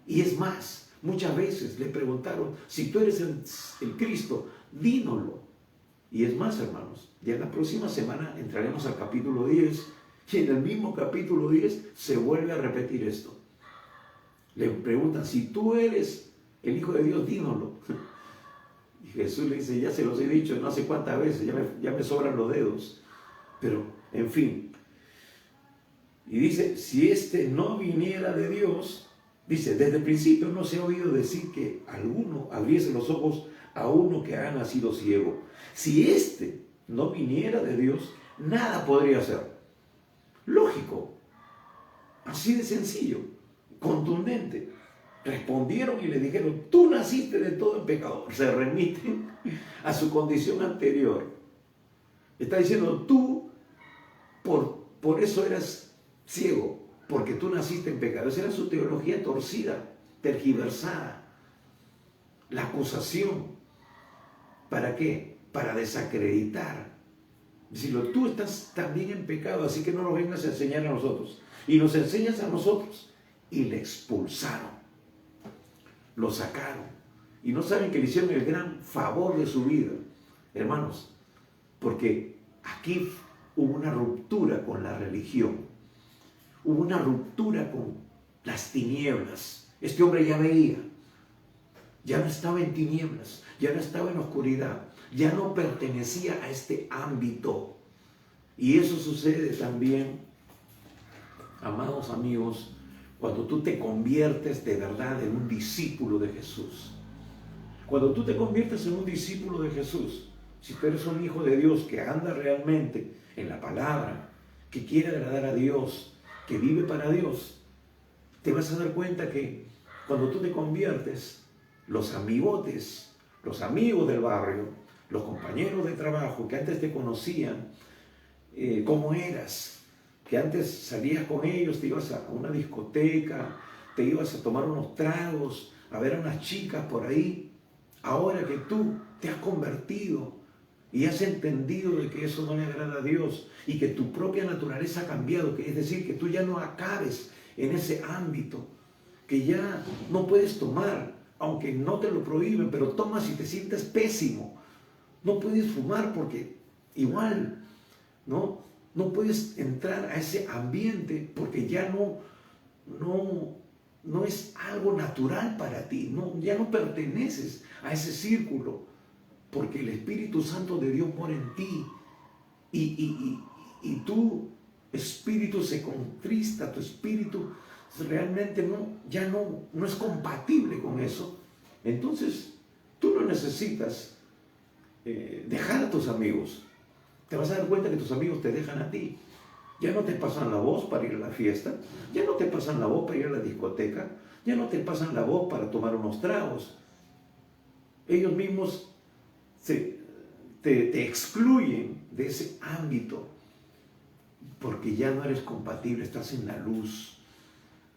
Y es más, muchas veces le preguntaron, si tú eres el Cristo, dínoslo. Y es más, hermanos, ya en la próxima semana entraremos al capítulo 10 y en el mismo capítulo 10 se vuelve a repetir esto. Le preguntan, si tú eres el Hijo de Dios, dínoslo. Y Jesús le dice, ya se los he dicho no sé cuántas veces, ya me sobran los dedos. Pero, en fin. Y dice, si este no viniera de Dios, dice, desde el principio no se ha oído decir que alguno abriese los ojos a uno que ha nacido ciego. Si este no viniera de Dios, nada podría hacer. Lógico. Así de sencillo, contundente. Respondieron y le dijeron, tú naciste de todo en pecador. Se remiten a su condición anterior. Está diciendo, tú por eso eras ciego, porque tú naciste en pecado. Esa era su teología torcida, tergiversada. La acusación. ¿Para qué? Para desacreditar. Decirlo, tú estás también en pecado, así que no nos vengas a enseñar a nosotros. Y nos enseñas a nosotros. Y le expulsaron. lo sacaron. Y no saben que le hicieron el gran favor de su vida, hermanos, porque aquí hubo una ruptura con la religión, hubo una ruptura con las tinieblas. Este hombre ya veía, ya no estaba en tinieblas, ya no estaba en oscuridad, ya no pertenecía a este ámbito. Y eso sucede también, amados amigos, cuando tú te conviertes de verdad en un discípulo de Jesús. Cuando tú te conviertes en un discípulo de Jesús, si tú eres un hijo de Dios que anda realmente en la palabra, que quiere agradar a Dios, que vive para Dios, te vas a dar cuenta que cuando tú te conviertes, los amigotes, los amigos del barrio, los compañeros de trabajo que antes te conocían, cómo eras, que antes salías con ellos, te ibas a una discoteca, te ibas a tomar unos tragos, a ver a unas chicas por ahí. Ahora que tú te has convertido y has entendido de que eso no le agrada a Dios y que tu propia naturaleza ha cambiado, que es decir, que tú ya no acabes en ese ámbito, que ya no puedes tomar, aunque no te lo prohíben, pero tomas y te sientes pésimo. No puedes fumar porque igual, ¿no? No puedes entrar a ese ambiente porque ya no es algo natural para ti, ya no perteneces a ese círculo, porque el Espíritu Santo de Dios mora en ti y tu espíritu se contrista, tu espíritu realmente ya no es compatible con eso. Entonces tú no necesitas dejar a tus amigos. Te vas a dar cuenta que tus amigos te dejan a ti. Ya no te pasan la voz para ir a la fiesta, ya no te pasan la voz para ir a la discoteca, ya no te pasan la voz para tomar unos tragos. Ellos mismos te excluyen de ese ámbito porque ya no eres compatible, estás en la luz.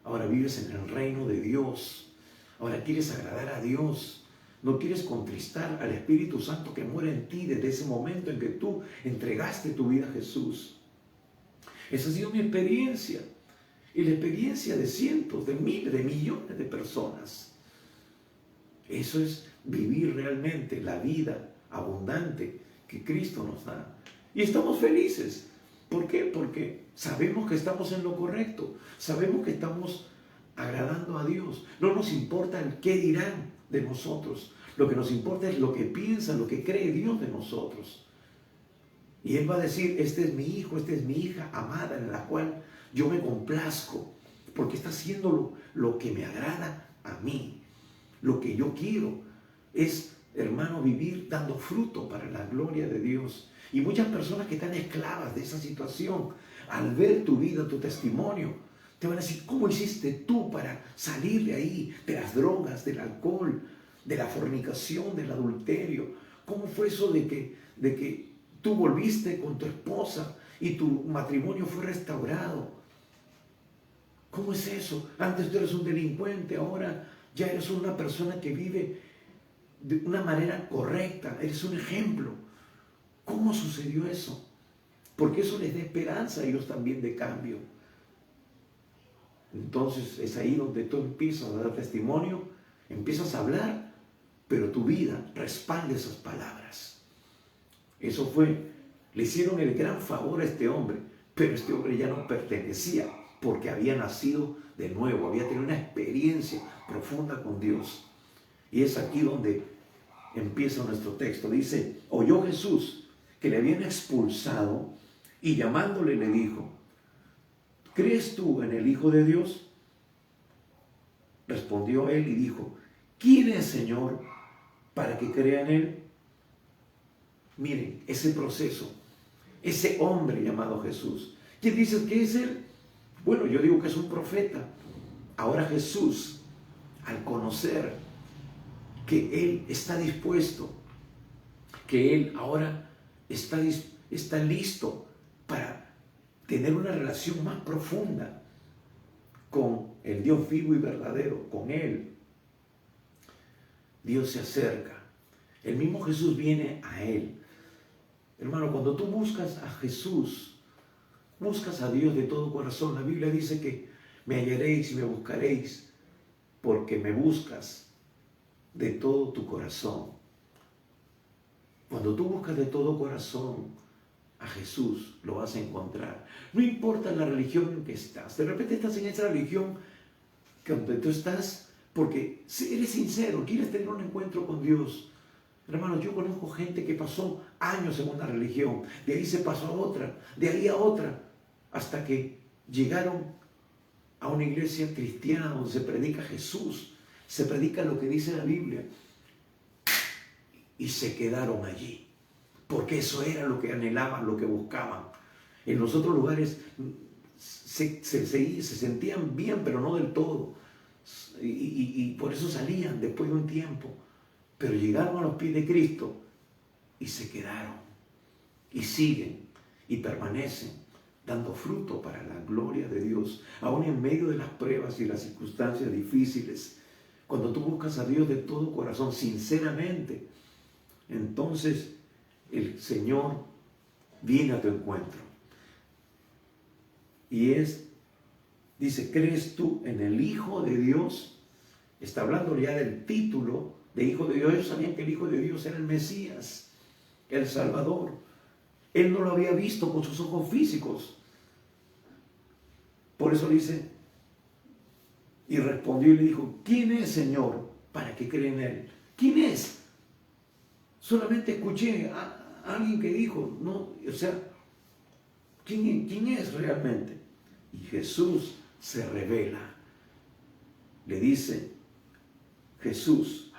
Ahora vives en el reino de Dios. Ahora quieres agradar a Dios. No quieres contristar al Espíritu Santo que mora en ti desde ese momento en que tú entregaste tu vida a Jesús. Esa ha sido mi experiencia. Y la experiencia de cientos, de miles, de millones de personas. Eso es vivir realmente la vida abundante que Cristo nos da. Y estamos felices. ¿Por qué? Porque sabemos que estamos en lo correcto. Sabemos que estamos agradando a Dios. No nos importa el qué dirán de nosotros. Lo que nos importa es lo que piensa, lo que cree Dios de nosotros. Y Él va a decir, este es mi hijo, esta es mi hija amada en la cual yo me complazco, porque está haciendo lo que me agrada a mí. Lo que yo quiero es, hermano, vivir dando fruto para la gloria de Dios. Y muchas personas que están esclavas de esa situación, al ver tu vida, tu testimonio, te van a decir, ¿cómo hiciste tú para salir de ahí, de las drogas, del alcohol, de la fornicación, del adulterio? ¿Cómo fue eso de que tú volviste con tu esposa y tu matrimonio fue restaurado? ¿Cómo es eso? Antes tú eres un delincuente, ahora ya eres una persona que vive de una manera correcta, eres un ejemplo. ¿Cómo sucedió eso? Porque eso les da esperanza a ellos también de cambio. Entonces es ahí donde tú empiezas a dar testimonio, empiezas a hablar, pero tu vida respalda esas palabras. Eso fue, le hicieron el gran favor a este hombre, pero este hombre ya no pertenecía porque había nacido de nuevo, había tenido una experiencia profunda con Dios. Y es aquí donde empieza nuestro texto. Dice, oyó Jesús que le habían expulsado y llamándole le dijo, ¿crees tú en el Hijo de Dios? Respondió él y dijo, ¿quién es, Señor, para que crea en él? Miren, ese proceso, ese hombre llamado Jesús. ¿Quién dice que es él? Bueno, yo digo que es un profeta. Ahora Jesús, al conocer que él está dispuesto, que él ahora está listo para tener una relación más profunda con el Dios vivo y verdadero, con él, Dios se acerca. El mismo Jesús viene a él. Hermano, cuando tú buscas a Jesús, buscas a Dios de todo corazón. La Biblia dice que me hallaréis y me buscaréis porque me buscas de todo tu corazón. Cuando tú buscas de todo corazón a Jesús, lo vas a encontrar. No importa la religión en que estás. De repente estás en esa religión que donde tú estás porque eres sincero, quieres tener un encuentro con Dios. Hermanos, yo conozco gente que pasó años en una religión, de ahí se pasó a otra, de ahí a otra, hasta que llegaron a una iglesia cristiana donde se predica Jesús, se predica lo que dice la Biblia, y se quedaron allí, porque eso era lo que anhelaban, lo que buscaban. En los otros lugares se sentían bien, pero no del todo, y por eso salían después de un tiempo. Pero llegaron a los pies de Cristo y se quedaron, y siguen, y permanecen, dando fruto para la gloria de Dios, aún en medio de las pruebas y las circunstancias difíciles. Cuando tú buscas a Dios de todo corazón, sinceramente, entonces el Señor viene a tu encuentro. Y dice, ¿crees tú en el Hijo de Dios? Está hablando ya del título de Hijo de Dios. Ellos sabían que el Hijo de Dios era el Mesías, el Salvador. Él no lo había visto con sus ojos físicos. Por eso dice, y respondió y le dijo, ¿quién es, Señor, para que cree en Él? ¿Quién es? Solamente escuché a alguien que dijo, no, o sea, ¿quién es realmente? Y Jesús se revela. Le dice, Jesús,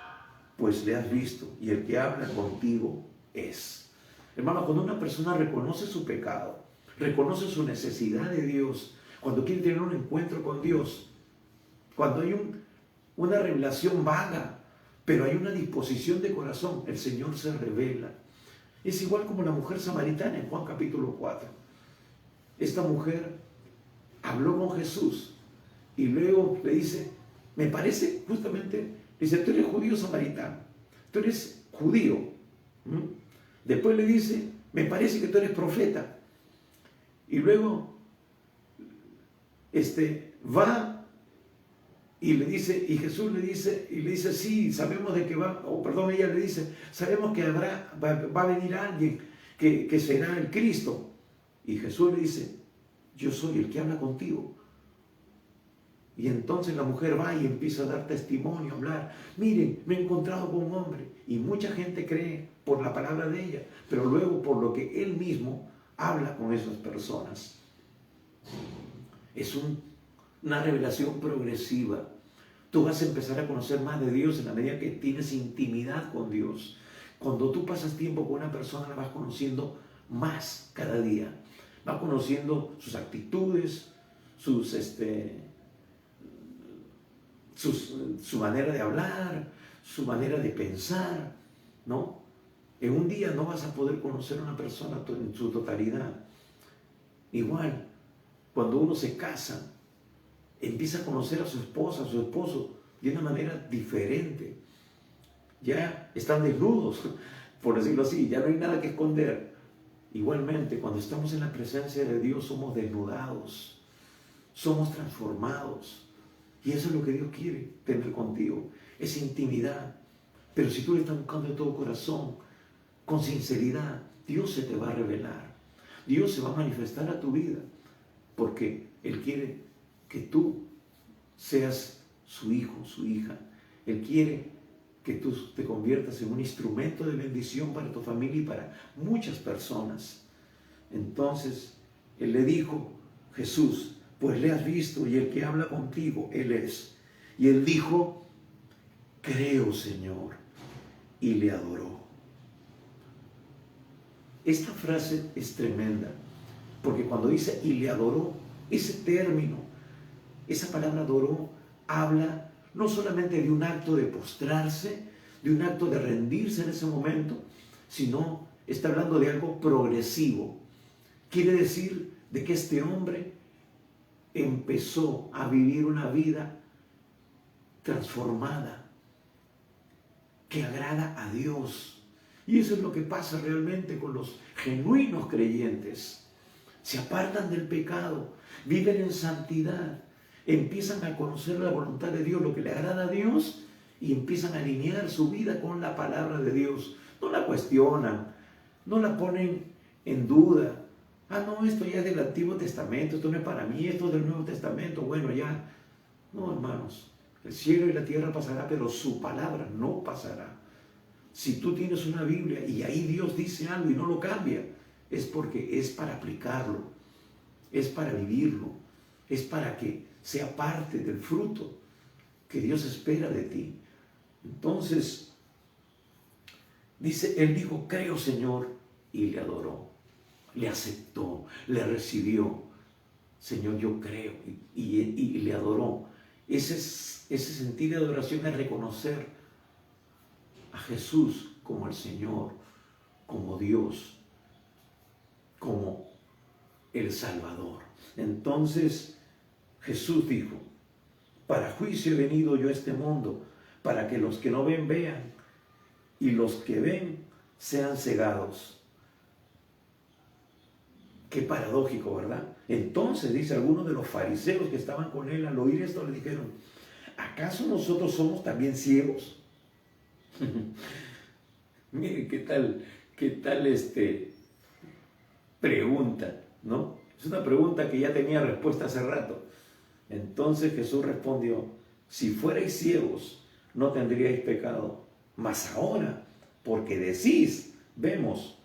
pues le has visto, y el que habla contigo es. Hermano, cuando una persona reconoce su pecado, reconoce su necesidad de Dios, cuando quiere tener un encuentro con Dios, cuando hay una revelación vaga, pero hay una disposición de corazón, el Señor se revela. Es igual como la mujer samaritana en Juan capítulo 4. Esta mujer habló con Jesús y luego le dice, me parece justamente, dice, tú eres judío samaritano, tú eres judío. Después le dice, me parece que tú eres profeta. Y luego va y le dice, y Jesús le dice, sí, sabemos de que va, ella le dice, sabemos que va a venir alguien que será el Cristo. Y Jesús le dice, yo soy el que habla contigo. Y entonces la mujer va y empieza a dar testimonio, a hablar. Miren, me he encontrado con un hombre. Y mucha gente cree por la palabra de ella, pero luego por lo que él mismo habla con esas personas. Es una revelación progresiva. Tú vas a empezar a conocer más de Dios en la medida que tienes intimidad con Dios. Cuando tú pasas tiempo con una persona, la vas conociendo más cada día. Vas conociendo sus actitudes, su manera de hablar, su manera de pensar, ¿no? En un día no vas a poder conocer a una persona en su totalidad. Igual, cuando uno se casa, empieza a conocer a su esposa, a su esposo, de una manera diferente. Ya están desnudos, por decirlo así, ya no hay nada que esconder. Igualmente, cuando estamos en la presencia de Dios, somos desnudados, somos transformados. Y eso es lo que Dios quiere tener contigo, es intimidad. Pero si tú le estás buscando de todo corazón, con sinceridad, Dios se te va a revelar. Dios se va a manifestar a tu vida, porque Él quiere que tú seas su hijo, su hija. Él quiere que tú te conviertas en un instrumento de bendición para tu familia y para muchas personas. Entonces, Él le dijo, Jesús, pues le has visto y el que habla contigo, Él es. Y Él dijo, creo, Señor, y le adoró. Esta frase es tremenda, porque cuando dice y le adoró, ese término, esa palabra adoró, habla no solamente de un acto de postrarse, de un acto de rendirse en ese momento, sino está hablando de algo progresivo. Quiere decir de que este hombre empezó a vivir una vida transformada, que agrada a Dios. Y eso es lo que pasa realmente con los genuinos creyentes. Se apartan del pecado, viven en santidad, empiezan a conocer la voluntad de Dios, lo que le agrada a Dios, y empiezan a alinear su vida con la palabra de Dios. No la cuestionan, no la ponen en duda. Ah, no, esto ya es del Antiguo Testamento, esto no es para mí, esto es del Nuevo Testamento, bueno, ya. No, hermanos, el cielo y la tierra pasará, pero su palabra no pasará. Si tú tienes una Biblia y ahí Dios dice algo y no lo cambia, es porque es para aplicarlo, es para vivirlo, es para que sea parte del fruto que Dios espera de ti. Entonces, él dijo, creo, Señor, y le adoró, le aceptó, le recibió. Señor, yo creo, y le adoró. Ese sentir de adoración es reconocer a Jesús como el Señor, como Dios, como el Salvador. Entonces Jesús dijo, para juicio he venido yo a este mundo, para que los que no ven vean, y los que ven sean cegados. Qué paradójico, ¿verdad? Entonces, dice, algunos de los fariseos que estaban con él al oír esto le dijeron, ¿acaso nosotros somos también ciegos? Miren qué tal pregunta, ¿no? Es una pregunta que ya tenía respuesta hace rato. Entonces Jesús respondió, si fuerais ciegos, no tendríais pecado, mas ahora, porque decís, vemos,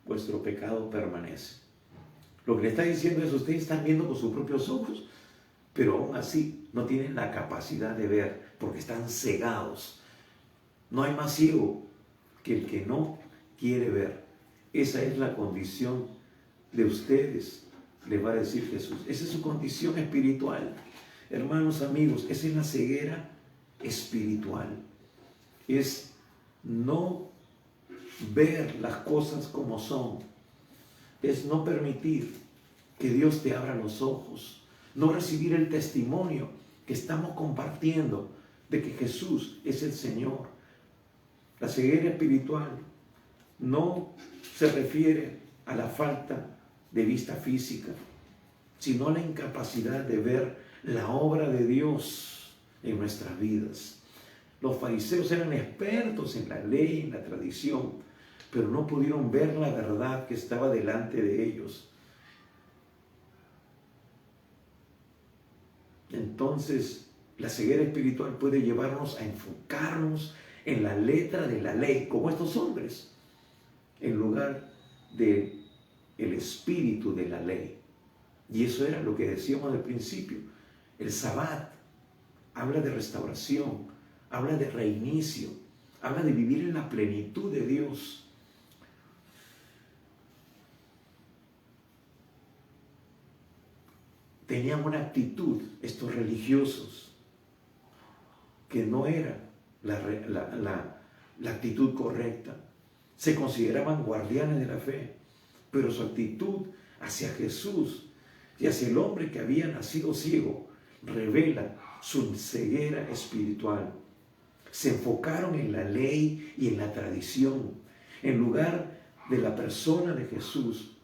vuestro pecado permanece. Lo que le está diciendo es, ustedes están viendo con sus propios ojos, pero aún así no tienen la capacidad de ver, porque están cegados. No hay más ciego que el que no quiere ver. Esa es la condición de ustedes, les va a decir Jesús. Esa es su condición espiritual. Hermanos, amigos, esa es la ceguera espiritual. Es no ver las cosas como son. Es no permitir que Dios te abra los ojos. No recibir el testimonio que estamos compartiendo de que Jesús es el Señor. La ceguera espiritual no se refiere a la falta de vista física, sino a la incapacidad de ver la obra de Dios en nuestras vidas. Los fariseos eran expertos en la ley, en la tradición, pero no pudieron ver la verdad que estaba delante de ellos. Entonces, la ceguera espiritual puede llevarnos a enfocarnos en la letra de la ley, como estos hombres, en lugar de el espíritu de la ley. Y eso era lo que decíamos al principio. El Sabbat habla de restauración, habla de reinicio, habla de vivir en la plenitud de Dios. Tenían una actitud, estos religiosos, que no era la actitud correcta. Se consideraban guardianes de la fe, pero su actitud hacia Jesús y hacia el hombre que había nacido ciego revela su ceguera espiritual. Se enfocaron en la ley y en la tradición, en lugar de la persona de Jesús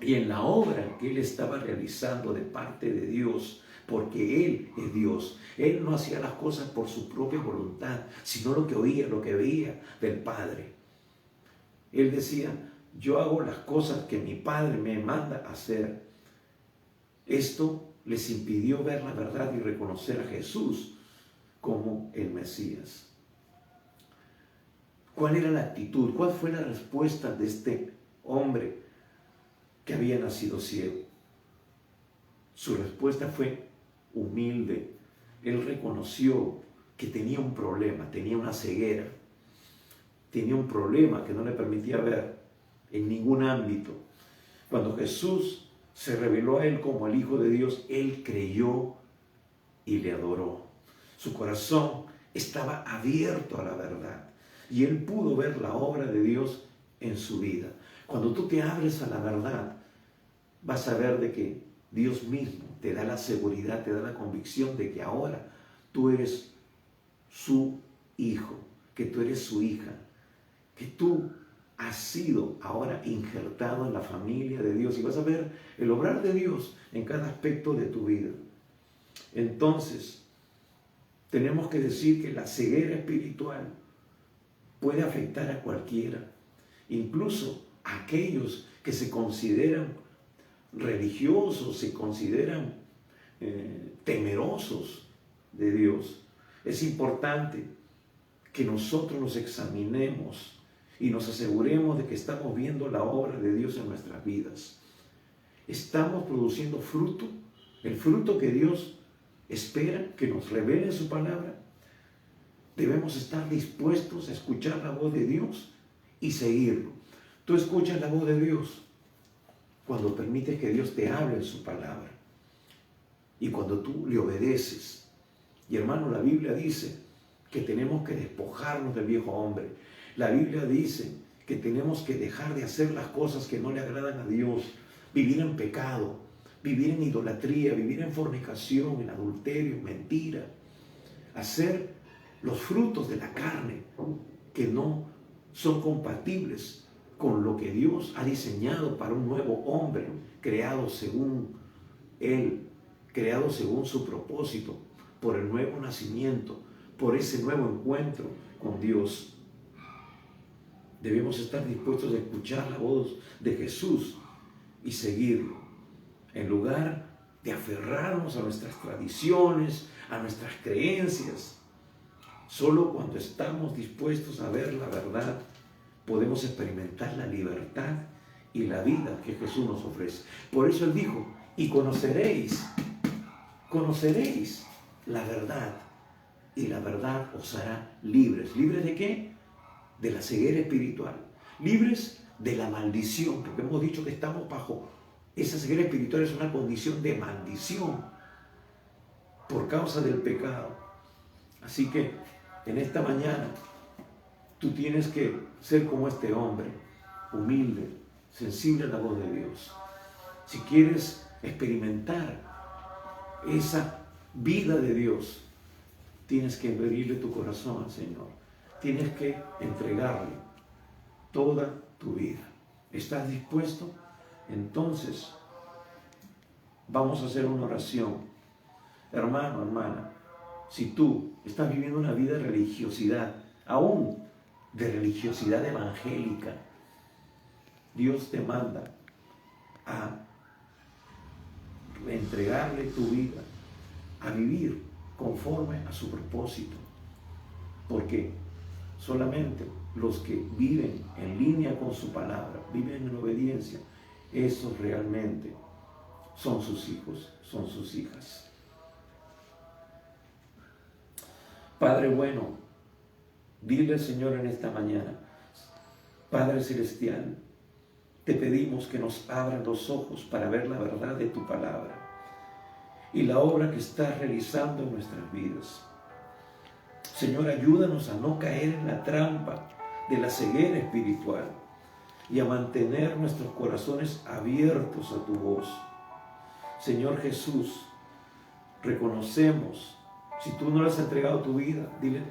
y en la obra que Él estaba realizando de parte de Dios, porque Él es Dios. Él no hacía las cosas por su propia voluntad, sino lo que oía, lo que veía del Padre. Él decía, yo hago las cosas que mi Padre me manda hacer. Esto les impidió ver la verdad y reconocer a Jesús como el Mesías. ¿Cuál era la actitud? ¿Cuál fue la respuesta de este hombre que había nacido ciego? Su respuesta fue humilde. Él reconoció que tenía un problema, tenía una ceguera, tenía un problema que no le permitía ver en ningún ámbito. Cuando Jesús se reveló a él como el Hijo de Dios, él creyó y le adoró. Su corazón estaba abierto a la verdad y él pudo ver la obra de Dios en su vida. Cuando tú te abres a la verdad, vas a ver de que Dios mismo te da la seguridad, te da la convicción de que ahora tú eres su hijo, que tú eres su hija, que tú has sido ahora injertado en la familia de Dios y vas a ver el obrar de Dios en cada aspecto de tu vida. Entonces, tenemos que decir que la ceguera espiritual puede afectar a cualquiera, incluso a aquellos que se consideran religiosos, se consideran temerosos de Dios. Es importante que nosotros nos examinemos y nos aseguremos de que estamos viendo la obra de Dios en nuestras vidas. ¿Estamos produciendo fruto? El fruto que Dios espera que nos revele en su palabra. Debemos estar dispuestos a escuchar la voz de Dios y seguirlo. Tú escuchas la voz de Dios cuando permites que Dios te hable en su palabra y cuando tú le obedeces. Y hermano, la Biblia dice que tenemos que despojarnos del viejo hombre. La Biblia dice que tenemos que dejar de hacer las cosas que no le agradan a Dios, vivir en pecado, vivir en idolatría, vivir en fornicación, en adulterio, en mentira, hacer los frutos de la carne que no son compatibles con lo que Dios ha diseñado para un nuevo hombre, creado según Él, creado según su propósito, por el nuevo nacimiento, por ese nuevo encuentro con Dios. Debemos estar dispuestos a escuchar la voz de Jesús y seguirlo, en lugar de aferrarnos a nuestras tradiciones, a nuestras creencias. Solo cuando estamos dispuestos a ver la verdad, podemos experimentar la libertad y la vida que Jesús nos ofrece. Por eso Él dijo, y conoceréis la verdad, y la verdad os hará libres. ¿Libres de qué? De la ceguera espiritual. Libres de la maldición, porque hemos dicho que estamos bajo esa ceguera espiritual. Es una condición de maldición por causa del pecado. Así que en esta mañana tú tienes que ser como este hombre, humilde, sensible a la voz de Dios. Si quieres experimentar esa vida de Dios, tienes que abrirle tu corazón al Señor. Tienes que entregarle toda tu vida. ¿Estás dispuesto? Entonces, vamos a hacer una oración. Hermano, hermana, si tú estás viviendo una vida de religiosidad, aún de religiosidad evangélica, Dios te manda a entregarle tu vida, a vivir conforme a su propósito, porque solamente los que viven en línea con su palabra, viven en obediencia, esos realmente son sus hijos, son sus hijas. Padre bueno, dile al Señor en esta mañana, Padre Celestial, te pedimos que nos abran los ojos para ver la verdad de tu palabra y la obra que estás realizando en nuestras vidas. Señor, ayúdanos a no caer en la trampa de la ceguera espiritual y a mantener nuestros corazones abiertos a tu voz. Señor Jesús, reconocemos, si tú no le has entregado tu vida, dile,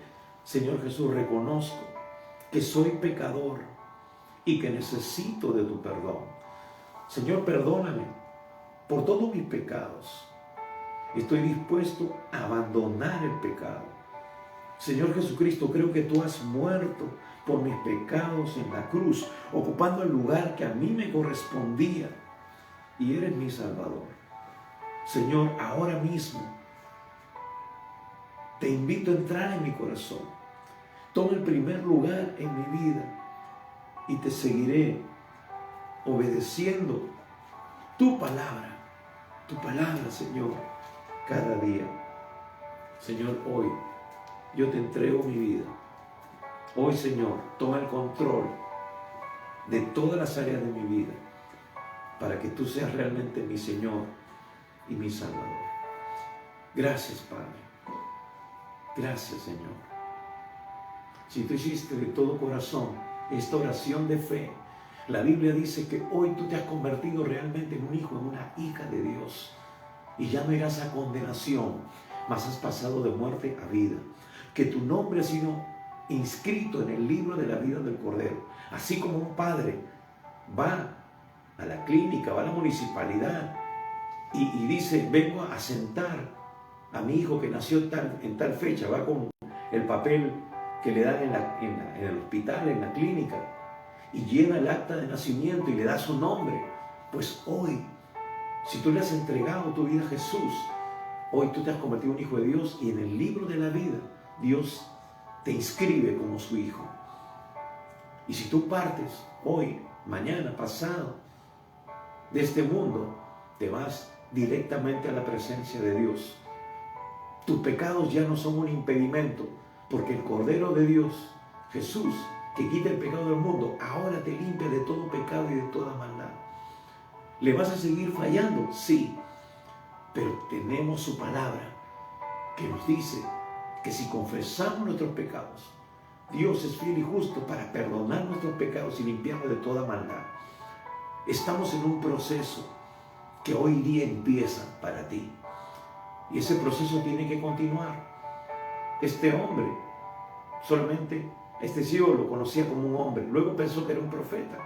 Señor Jesús, reconozco que soy pecador y que necesito de tu perdón. Señor, perdóname por todos mis pecados. Estoy dispuesto a abandonar el pecado. Señor Jesucristo, creo que tú has muerto por mis pecados en la cruz, ocupando el lugar que a mí me correspondía, y eres mi Salvador. Señor, ahora mismo te invito a entrar en mi corazón. Toma el primer lugar en mi vida y te seguiré obedeciendo tu palabra, Señor, cada día. Señor, hoy yo te entrego mi vida. Hoy, Señor, toma el control de todas las áreas de mi vida para que tú seas realmente mi Señor y mi Salvador. Gracias, Padre. Gracias, Señor. Si tú hiciste de todo corazón esta oración de fe, la Biblia dice que hoy tú te has convertido realmente en un hijo, en una hija de Dios. Y ya no irás a condenación, mas has pasado de muerte a vida. Que tu nombre ha sido inscrito en el libro de la vida del Cordero. Así como un padre va a la clínica, va a la municipalidad y dice, vengo a sentar a mi hijo que nació en tal fecha, va con el papel que le dan en el hospital, en la clínica, y llena el acta de nacimiento y le da su nombre. Pues hoy, si tú le has entregado tu vida a Jesús, hoy tú te has convertido en un hijo de Dios y en el libro de la vida Dios te inscribe como su hijo. Y si tú partes hoy, mañana, pasado de este mundo, te vas directamente a la presencia de Dios. Tus pecados ya no son un impedimento, porque el Cordero de Dios, Jesús, que quita el pecado del mundo, ahora te limpia de todo pecado y de toda maldad. ¿Le vas a seguir fallando? Sí, pero tenemos su palabra que nos dice que si confesamos nuestros pecados, Dios es fiel y justo para perdonar nuestros pecados y limpiarnos de toda maldad. Estamos en un proceso que hoy día empieza para ti. Y ese proceso tiene que continuar. Este hombre, solamente este ciego lo conocía como un hombre. Luego pensó que era un profeta.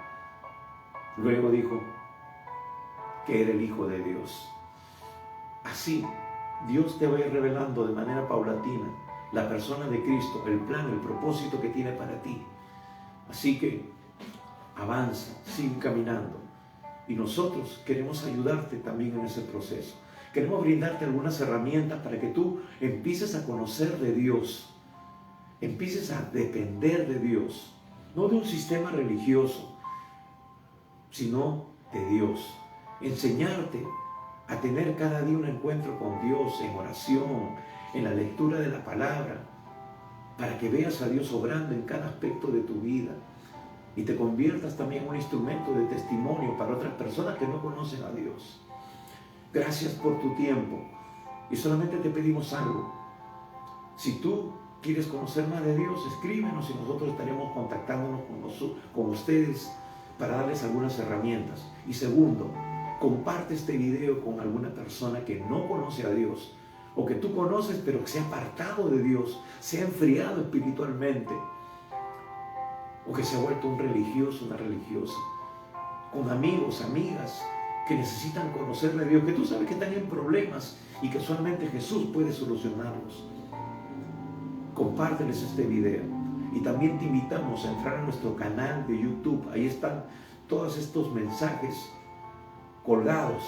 Luego dijo que era el Hijo de Dios. Así, Dios te va a ir revelando de manera paulatina la persona de Cristo, el plan, el propósito que tiene para ti. Así que avanza, sigue caminando. Y nosotros queremos ayudarte también en ese proceso. Queremos brindarte algunas herramientas para que tú empieces a conocer de Dios, empieces a depender de Dios, no de un sistema religioso, sino de Dios. Enseñarte a tener cada día un encuentro con Dios en oración, en la lectura de la palabra, para que veas a Dios obrando en cada aspecto de tu vida y te conviertas también en un instrumento de testimonio para otras personas que no conocen a Dios. Gracias por tu tiempo. Y solamente te pedimos algo. Si tú quieres conocer más de Dios, escríbenos y nosotros estaremos contactándonos con ustedes para darles algunas herramientas. Y segundo, comparte este video con alguna persona que no conoce a Dios o que tú conoces pero que se ha apartado de Dios, se ha enfriado espiritualmente o que se ha vuelto un religioso, una religiosa, con amigos, amigas que necesitan conocer de Dios, que tú sabes que están en problemas y que solamente Jesús puede solucionarlos. Compárteles este video y también te invitamos a entrar a nuestro canal de YouTube. Ahí están todos estos mensajes colgados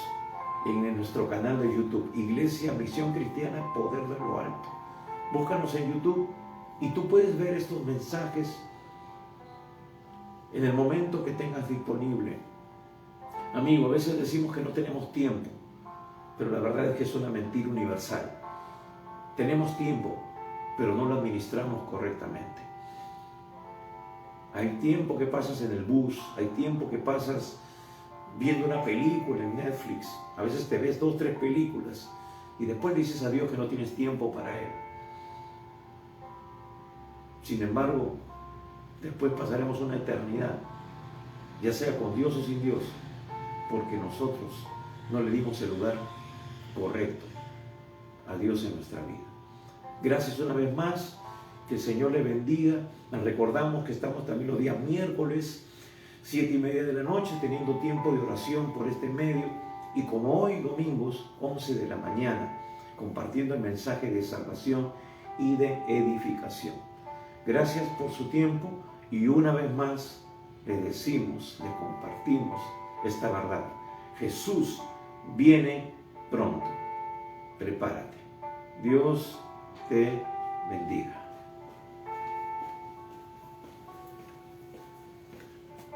en nuestro canal de YouTube, Iglesia Misión Cristiana Poder de lo Alto. Búscanos en YouTube y tú puedes ver estos mensajes en el momento que tengas disponible. Amigo, a veces decimos que no tenemos tiempo, pero la verdad es que es una mentira universal. Tenemos tiempo, pero no lo administramos correctamente. Hay tiempo que pasas en el bus, hay tiempo que pasas viendo una película en Netflix. A veces te ves 2, 3 películas y después dices a Dios que no tienes tiempo para Él. Sin embargo, después pasaremos una eternidad, ya sea con Dios o sin Dios, porque nosotros no le dimos el lugar correcto a Dios en nuestra vida. Gracias una vez más, que el Señor le bendiga. Nos recordamos que estamos también los días miércoles, 7:30 de la noche, teniendo tiempo de oración por este medio, y como hoy domingos, 11 de la mañana, compartiendo el mensaje de salvación y de edificación. Gracias por su tiempo y una vez más le decimos, le compartimos esta verdad. Jesús viene pronto. Prepárate. Dios te bendiga.